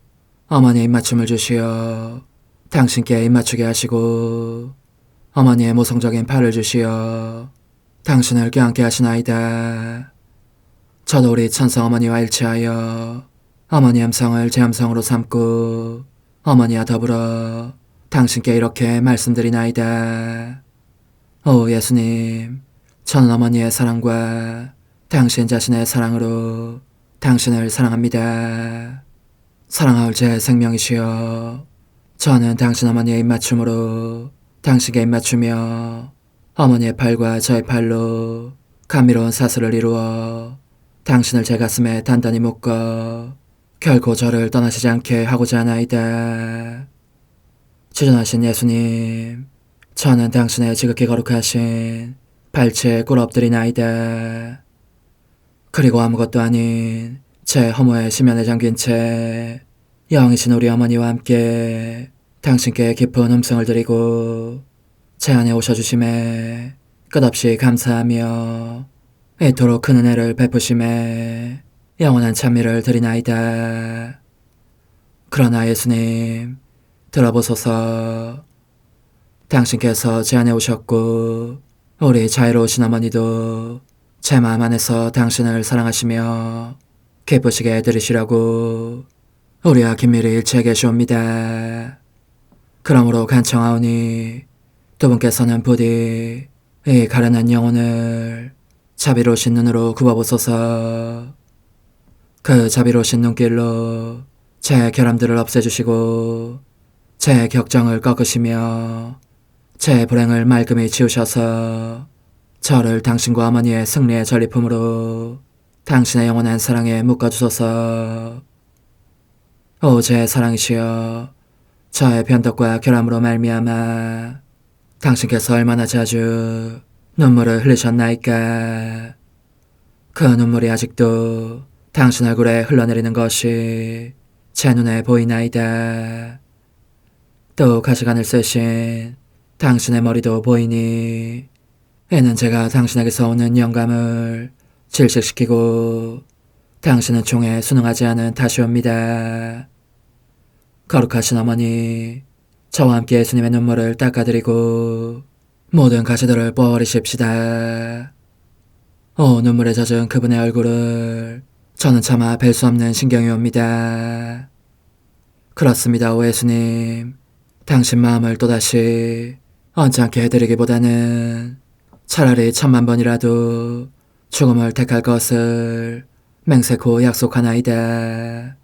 어머니의 입맞춤을 주시어 당신께 입맞추게 하시고 어머니의 모성적인 팔을 주시어 당신을 껴안게 하시나이다. 저도 우리 천성 어머니와 일치하여 어머니 음성을 제 음성으로 삼고 어머니와 더불어 당신께 이렇게 말씀드리나이다. 오 예수님, 저는 어머니의 사랑과 당신 자신의 사랑으로 당신을 사랑합니다. 사랑하올 제 생명이시여, 저는 당신 어머니의 입맞춤으로 당신께 입맞추며 어머니의 팔과 저의 팔로 감미로운 사슬을 이루어 당신을 제 가슴에 단단히 묶어 결코 저를 떠나시지 않게 하고자 하나이다. 지존하신 예수님, 저는 당신의 지극히 거룩하신 발치에 꿇어엎드리나이다. 그리고 아무것도 아닌 제 허무의 심연에 잠긴 채 영이신 우리 어머니와 함께 당신께 깊은 음성을 드리고 제 안에 오셔주심에 끝없이 감사하며 이토록 큰 은혜를 베푸심에 영원한 찬미를 드리나이다. 그러나 예수님, 들어보소서. 당신께서 제 안에 오셨고 우리 자애로우신 어머니도 제 마음 안에서 당신을 사랑하시며 기쁘시게 들으시려고 우리와 긴밀히 일치해 계시옵니다. 그러므로 간청하오니 두 분께서는 부디 이 가련한 영혼을 자비로우신 눈으로 굽어보소서. 그 자비로우신 눈길로 제 결함들을 없애주시고 제 격정을 꺾으시며 제 불행을 말끔히 지우셔서 저를 당신과 어머니의 승리의 전리품으로 당신의 영원한 사랑에 묶어주소서. 오 제 사랑이시여, 저의 변덕과 결함으로 말미암아 당신께서 얼마나 자주 눈물을 흘리셨나이까. 그 눈물이 아직도 당신 얼굴에 흘러내리는 것이 제 눈에 보이나이다. 또 가시관을 쓰신 당신의 머리도 보이니 이는 제가 당신에게서 오는 영감을 질식시키고 당신은 총에 순응하지 않은 탓이옵니다. 거룩하신 어머니, 저와 함께 예수님의 눈물을 닦아드리고 모든 가시들을 뽑아버리십시다. 오 눈물에 젖은 그분의 얼굴을 저는 차마 뵐 수 없는 신경이 옵니다. 그렇습니다, 오 예수님. 당신 마음을 또다시 언짢게 해드리기보다는 차라리 10,000,000번이라도 죽음을 택할 것을 맹세코 약속하나이다.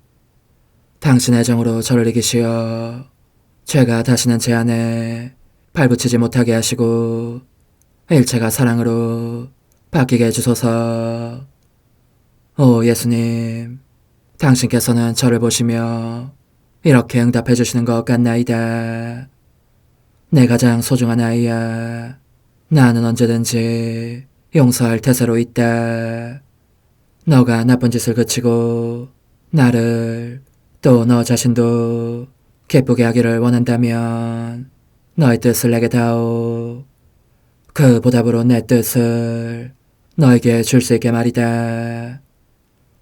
당신의 정으로 저를 이기시어 죄가 다시는 제 안에 발붙이지 못하게 하시고 일체가 사랑으로 바뀌게 해주소서. 오 예수님, 당신께서는 저를 보시며 이렇게 응답해 주시는 것 같나이다. 내 가장 소중한 아이야, 나는 언제든지 용서할 태세로 있다. 너가 나쁜 짓을 그치고 나를 또 너 자신도 기쁘게 하기를 원한다면 너의 뜻을 내게 다오. 그 보답으로 내 뜻을 너에게 줄 수 있게 말이다.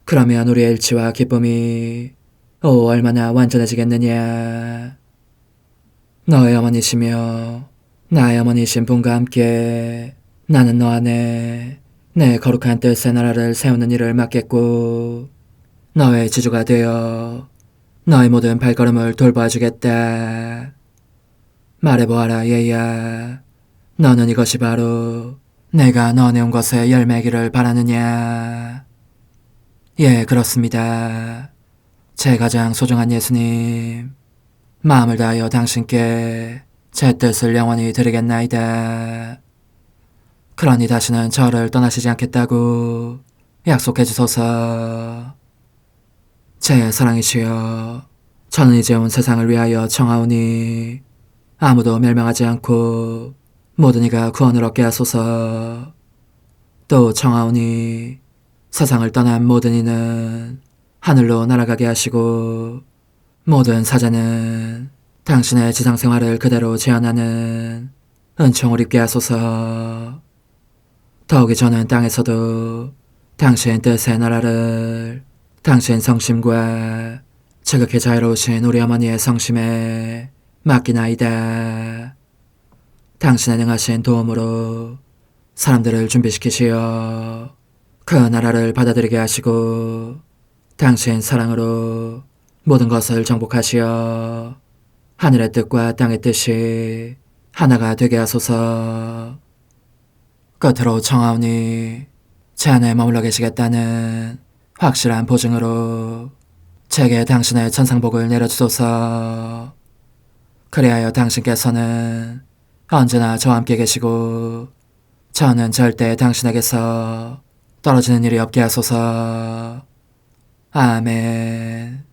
그러면 우리의 일치와 기쁨이 얼마나 완전해지겠느냐. 너의 어머니시며 나의 어머니신 분과 함께 나는 너 안에 내 거룩한 뜻의 나라를 세우는 일을 맡겠고 너의 지주가 되어 너의 모든 발걸음을 돌봐주겠다. 말해보아라 얘야, 너는 이것이 바로 내가 너 내온 것의 열매기를 바라느냐. 예, 그렇습니다. 제 가장 소중한 예수님, 마음을 다하여 당신께 제 뜻을 영원히 드리겠나이다. 그러니 다시는 저를 떠나시지 않겠다고 약속해 주소서. 제 사랑이시여, 저는 이제 온 세상을 위하여 청하오니 아무도 멸망하지 않고 모든 이가 구원을 얻게 하소서. 또 청하오니 세상을 떠난 모든 이는 하늘로 날아가게 하시고 모든 사자는 당신의 지상생활을 그대로 재현하는 은총을 입게 하소서. 더욱이 저는 땅에서도 당신 뜻의 나라를 당신 성심과 지극히 자유로우신 우리 어머니의 성심에 맡기나이다. 당신의 능하신 도움으로 사람들을 준비시키시어 그 나라를 받아들이게 하시고 당신 사랑으로 모든 것을 정복하시어 하늘의 뜻과 땅의 뜻이 하나가 되게 하소서. 끝으로 청하오니 제 안에 머물러 계시겠다는 확실한 보증으로 제게 당신의 천상복을 내려주소서. 그리하여 당신께서는 언제나 저와 함께 계시고 저는 절대 당신에게서 떨어지는 일이 없게 하소서. 아멘.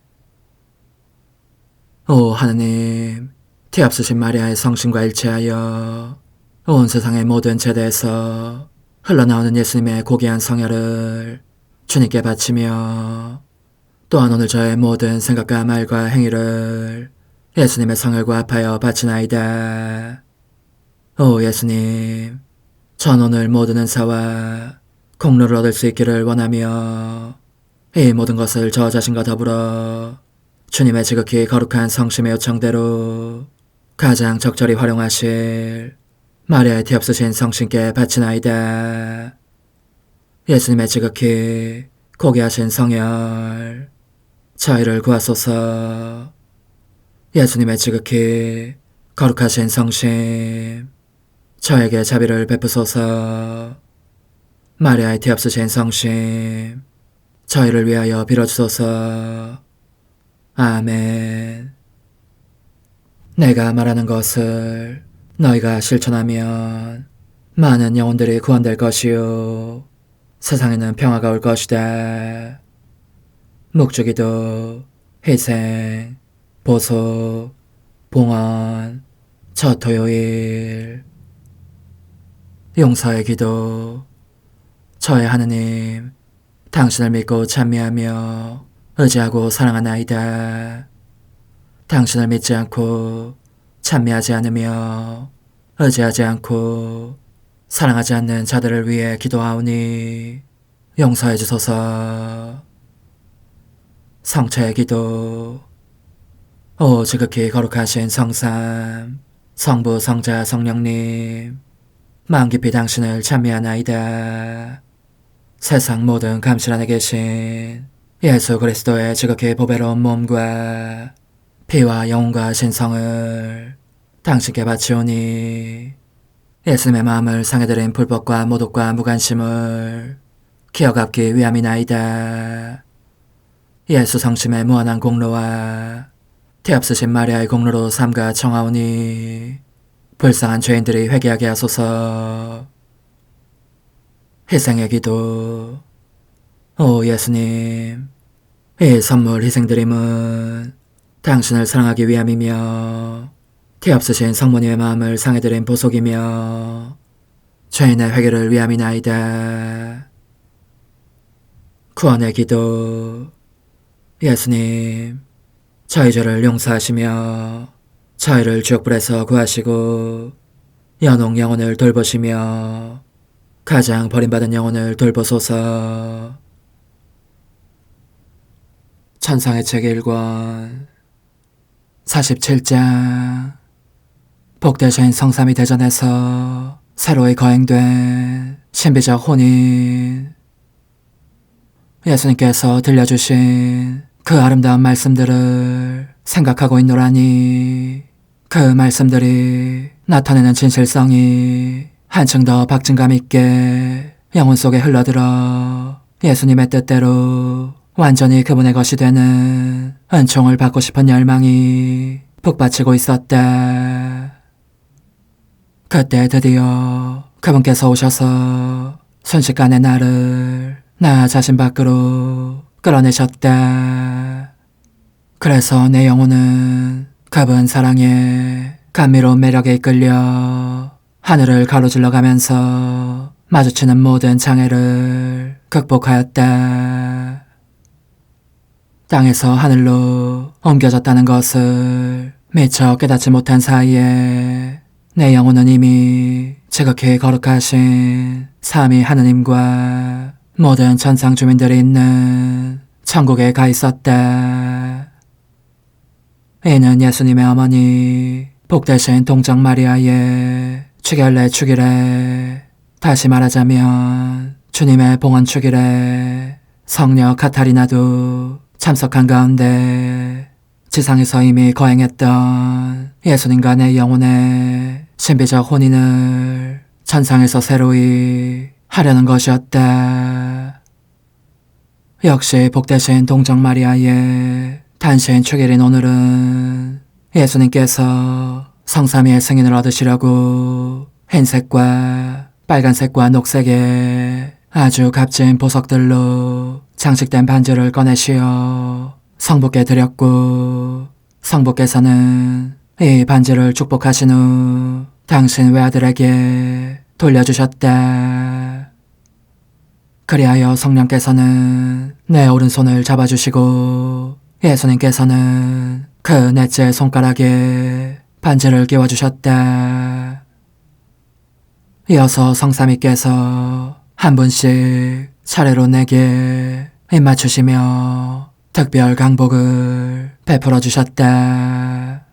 오 하느님, 티없으신 마리아의 성심과 일치하여 온 세상의 모든 제대에서 흘러나오는 예수님의 고귀한 성혈을 주님께 바치며 또한 오늘 저의 모든 생각과 말과 행위를 예수님의 성혈과 합하여 바치나이다. 오 예수님, 전 오늘 모든 은사와 공로를 얻을 수 있기를 원하며 이 모든 것을 저 자신과 더불어 주님의 지극히 거룩한 성심의 요청대로 가장 적절히 활용하실 마리아의 티 없으신 성신께 바치나이다. 예수님의 지극히 고귀하신 성혈, 저희를 구하소서. 예수님의 지극히 거룩하신 성심, 저에게 자비를 베푸소서. 마리아의 티 없으신 성심, 저희를 위하여 빌어주소서. 아멘. 내가 말하는 것을 너희가 실천하면 많은 영혼들이 구원될 것이요 세상에는 평화가 올 것이다. 묵주기도, 희생, 보속, 봉헌, 첫 토요일. 용서의 기도. 저의 하느님, 당신을 믿고 찬미하며 의지하고 사랑하나이다. 당신을 믿지 않고 찬미하지 않으며 의지하지 않고 사랑하지 않는 자들을 위해 기도하오니 용서해 주소서. 성체의 기도. 오 지극히 거룩하신 성삼, 성부, 성자, 성령님, 마음 깊이 당신을 찬미하나이다. 세상 모든 감실 안에 계신 예수 그리스도의 지극히 보배로운 몸과 피와 영혼과 신성을 당신께 바치오니 예수님의 마음을 상해드린 불법과 모독과 무관심을 기어갚기 위함이나이다. 예수 성심의 무한한 공로와 티 없으신 마리아의 공로로 삼가 청하오니 불쌍한 죄인들이 회개하게 하소서. 희생의 기도. 오 예수님, 이 선물 희생드림은 당신을 사랑하기 위함이며 티 없으신 성모님의 마음을 상해드린 보속이며 죄인의 회개를 위함이나이다. 구원의 기도. 예수님, 저희 죄를 용서하시며 저희를 지옥불에서 구하시고 연옥 영혼을 돌보시며 가장 버림받은 영혼을 돌보소서. 천상의 책 1권 47장. 복되신 성삼위 대전에서 새로이 거행된 신비적 혼인. 예수님께서 들려주신 그 아름다운 말씀들을 생각하고 있노라니 그 말씀들이 나타내는 진실성이 한층 더 박진감 있게 영혼 속에 흘러들어 예수님의 뜻대로 완전히 그분의 것이 되는 은총을 받고 싶은 열망이 북받치고 있었다. 그때 드디어 그분께서 오셔서 순식간에 나를 나 자신 밖으로 끌어내셨다. 그래서 내 영혼은 그분 사랑에 감미로운 매력에 이끌려 하늘을 가로질러 가면서 마주치는 모든 장애를 극복하였다. 땅에서 하늘로 옮겨졌다는 것을 미처 깨닫지 못한 사이에 내 영혼은 이미 지극히 거룩하신 삼위 하느님과 모든 천상 주민들이 있는 천국에 가 있었다. 이는 예수님의 어머니 복되신 동정 마리아의 축열례 축일에, 다시 말하자면 주님의 봉헌 축일에 성녀 카타리나도 참석한 가운데 지상에서 이미 거행했던 예수님과 내 영혼의 신비적 혼인을 천상에서 새로이 하려는 것이었다. 역시 복되신 동정 마리아의 단신 축일인 오늘은 예수님께서 성삼위의 승인을 얻으시려고 흰색과 빨간색과 녹색의 아주 값진 보석들로 장식된 반지를 꺼내시어 성부께 드렸고, 성부께서는 이 반지를 축복하신 후 당신 외아들에게 돌려주셨다. 그리하여 성령께서는 내 오른손을 잡아주시고 예수님께서는 그 넷째 손가락에 반지를 끼워주셨다. 이어서 성삼위께서 한 분씩 차례로 내게 입맞추시며 특별 강복을 베풀어 주셨다.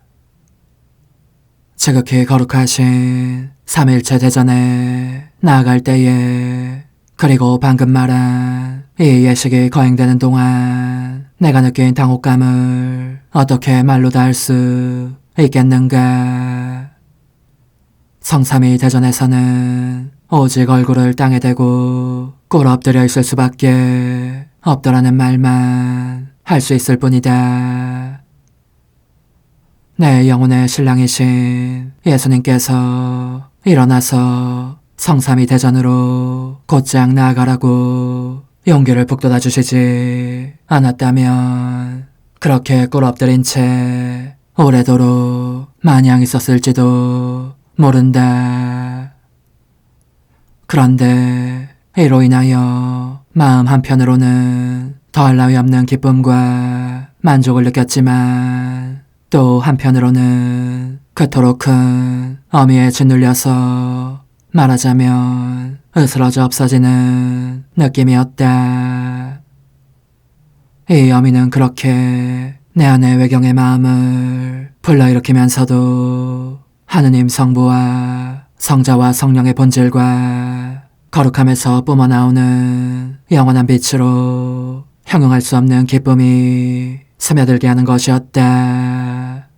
지극히 거룩하신 삼일체 대전에 나아갈 때에, 그리고 방금 말한 이 예식이 거행되는 동안 내가 느낀 당혹감을 어떻게 말로 다 할 수 있겠는가. 성삼위 대전에서는 오직 얼굴을 땅에 대고 꿇어 엎드려 있을 수밖에 없더라는 말만 할 수 있을 뿐이다. 내 영혼의 신랑이신 예수님께서 일어나서 성삼위 대전으로 곧장 나아가라고 용기를 북돋아 주시지 않았다면 그렇게 꿇어 엎드린 채 오래도록 마냥 있었을지도 모른다. 그런데 이로 인하여 마음 한편으로는 더할 나위 없는 기쁨과 만족을 느꼈지만, 또 한편으로는 그토록 큰 어미에 짓눌려서 말하자면 으스러져 없어지는 느낌이었다. 이 어미는 그렇게 내 안의 외경의 마음을 불러일으키면서도 하느님 성부와 성자와 성령의 본질과 거룩함에서 뿜어나오는 영원한 빛으로 형용할 수 없는 기쁨이 스며들게 하는 것이었다.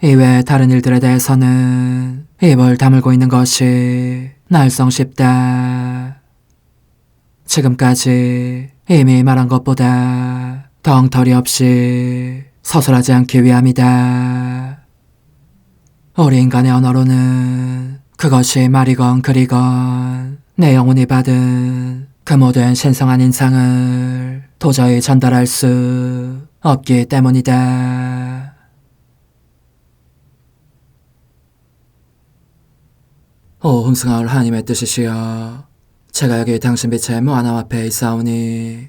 이외 다른 일들에 대해서는 입을 다물고 있는 것이 날성 싶다. 지금까지 이미 말한 것보다 더 엉터리 없이 서술하지 않기 위함이다. 우리 인간의 언어로는 그것이 말이건 글이건 내 영혼이 받은 그 모든 신성한 인상을 도저히 전달할 수 없기 때문이다. 오 흠승하올 하나님의 뜻이시여, 제가 여기 당신 빛의 무한함 앞에 있사오니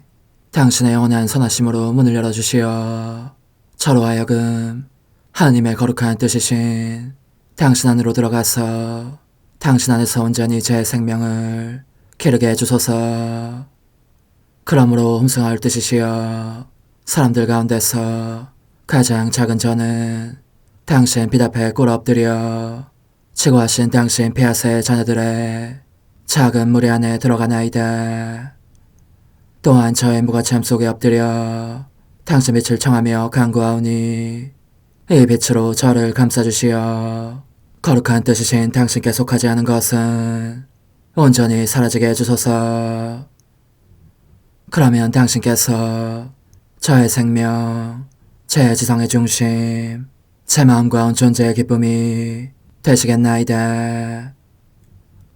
당신의 영원한 선하심으로 문을 열어주시어 저로 하여금 하나님의 거룩한 뜻이신 당신 안으로 들어가서 당신 안에서 온전히 제 생명을 기르게 해주소서. 그러므로 흠승하올 뜻이시여, 사람들 가운데서 가장 작은 저는 당신 빛 앞에 꿇어 엎드려 지고하신 당신 폐하세 자녀들의 작은 무리 안에 들어가나이다. 또한 저의 무거참 속에 엎드려 당신 빛을 청하며 간구하오니 이 빛으로 저를 감싸주시어 거룩한 뜻이신 당신께 속하지 않은 것은 온전히 사라지게 해주소서. 그러면 당신께서 저의 생명, 제 지성의 중심, 제 마음과 온 존재의 기쁨이 되시겠나이다.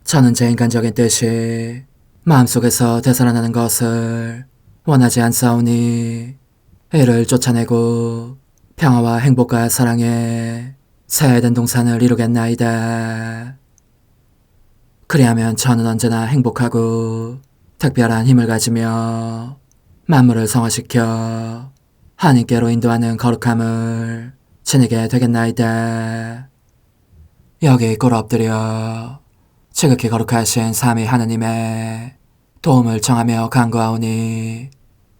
저는 제 인간적인 뜻이 마음속에서 되살아나는 것을 원하지 않사오니 이를 쫓아내고 평화와 행복과 사랑의 새 에덴 동산을 이루겠나이다. 그리하면 저는 언제나 행복하고 특별한 힘을 가지며 만물을 성화시켜 하나님께로 인도하는 거룩함을 지니게 되겠나이다. 여기 꿇어 엎드려 지극히 거룩하신 삼위 하느님의 도움을 청하며 간구하오니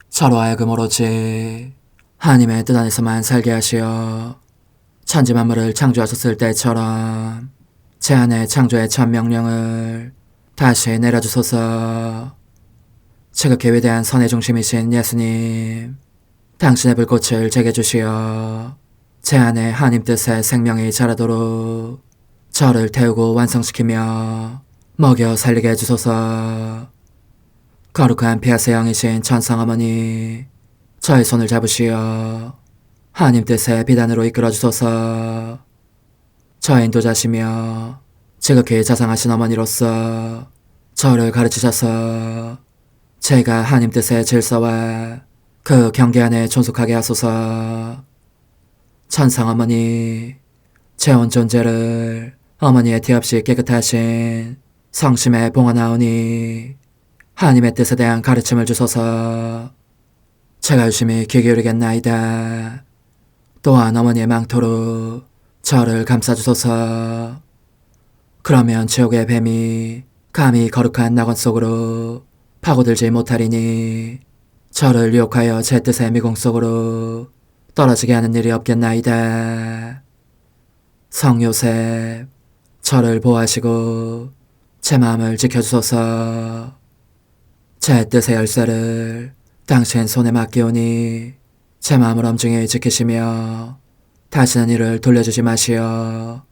저로 하여금 오로지 하나님의 뜻 안에서만 살게 하시어 천지 만물을 창조하셨을 때처럼 제 안에 창조의 첫 명령을 다시 내려주소서. 지극히 위대한 선의 중심이신 예수님, 당신의 불꽃을 제게 주시어 제 안에 하나님 뜻의 생명이 자라도록 저를 태우고 완성시키며 먹여 살리게 해주소서. 거룩한 피아세 영이신 천성어머니, 저의 손을 잡으시어 하나님 뜻의 비단으로 이끌어주소서. 저의 인도자시며 지극히 자상하신 어머니로서 저를 가르치셔서 제가 하나님 뜻의 질서와 그 경계 안에 존속하게 하소서. 천상어머니, 제 온 존재를 어머니의 티 없이 깨끗하신 성심에 봉헌하오니 하나님의 뜻에 대한 가르침을 주소서. 제가 열심히 귀 기울이겠나이다. 또한 어머니의 망토로 저를 감싸주소서. 그러면 지옥의 뱀이 감히 거룩한 낙원 속으로 파고들지 못하리니 저를 유혹하여 제 뜻의 미궁 속으로 떨어지게 하는 일이 없겠나이다. 성 요셉, 저를 보호하시고 제 마음을 지켜주소서. 제 뜻의 열쇠를 당신 손에 맡기오니 제 마음을 엄중히 지키시며 다시는 이를 돌려주지 마시어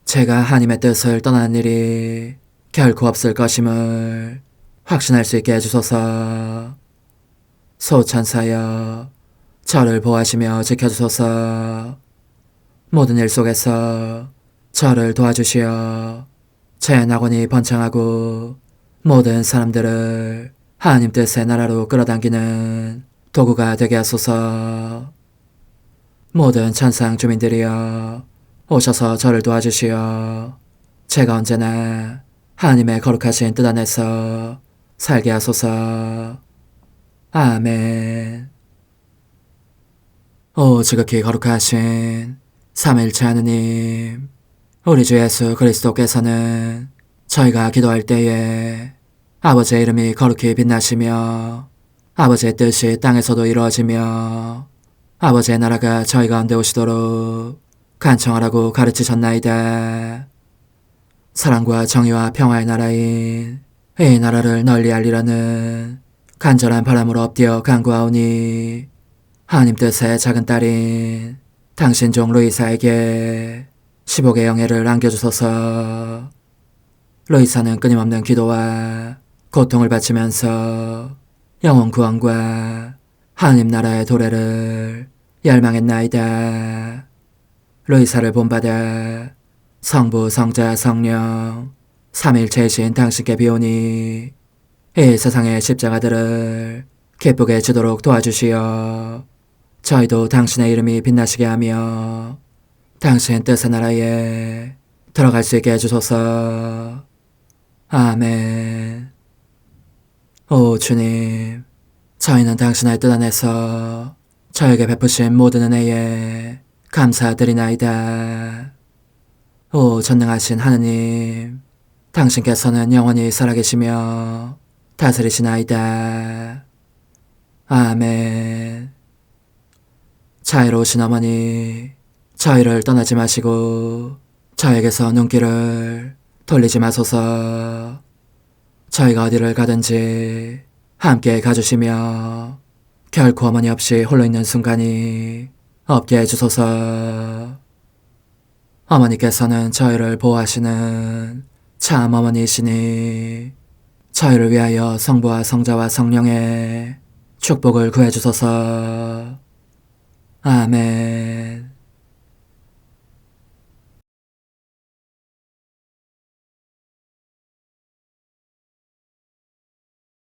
제가 하나님의 뜻을 떠나는 일이 결코 없을 것임을 확신할 수 있게 해주소서. 소천사여, 저를 보호하시며 지켜주소서. 모든 일 속에서 저를 도와주시어 제 낙원이 번창하고 모든 사람들을 하나님 뜻의 나라로 끌어당기는 도구가 되게 하소서. 모든 천상 주민들이여 오셔서 저를 도와주시어 제가 언제나 하나님의 거룩하신 뜻 안에서 살게 하소서. 아멘. 오 지극히 거룩하신 삼위일체 하느님, 우리 주 예수 그리스도께서는 저희가 기도할 때에 아버지의 이름이 거룩히 빛나시며 아버지의 뜻이 땅에서도 이루어지며 아버지의 나라가 저희 가운데 오시도록 간청하라고 가르치셨나이다. 사랑과 정의와 평화의 나라인 이 나라를 널리 알리라는 간절한 바람으로 엎드려 간구하오니 하나님 뜻의 작은 딸인 당신 종 루이사에게 10억의 영예를 안겨주소서. 루이사는 끊임없는 기도와 고통을 바치면서 영혼 구원과 하나님 나라의 도래를 열망했나이다. 루이사를 본받아 성부, 성자, 성령 삼일체이신 당신께 비오니 이 세상의 십자가들을 기쁘게 지도록 도와주시어 저희도 당신의 이름이 빛나시게 하며 당신 뜻의 나라에 들어갈 수 있게 해주소서. 아멘. 오 주님, 저희는 당신의 뜻 안에서 저에게 베푸신 모든 은혜에 감사드리나이다. 오 전능하신 하느님, 당신께서는 영원히 살아계시며 다스리시나이다. 아멘. 자애로우신 어머니, 저희를 떠나지 마시고 저에게서 눈길을 돌리지 마소서. 저희가 어디를 가든지 함께 가주시며 결코 어머니 없이 홀로 있는 순간이 없게 해주소서. 어머니께서는 저희를 보호하시는 참 어머니이시니 저희를 위하여 성부와 성자와 성령의 축복을 구해주소서. 아멘.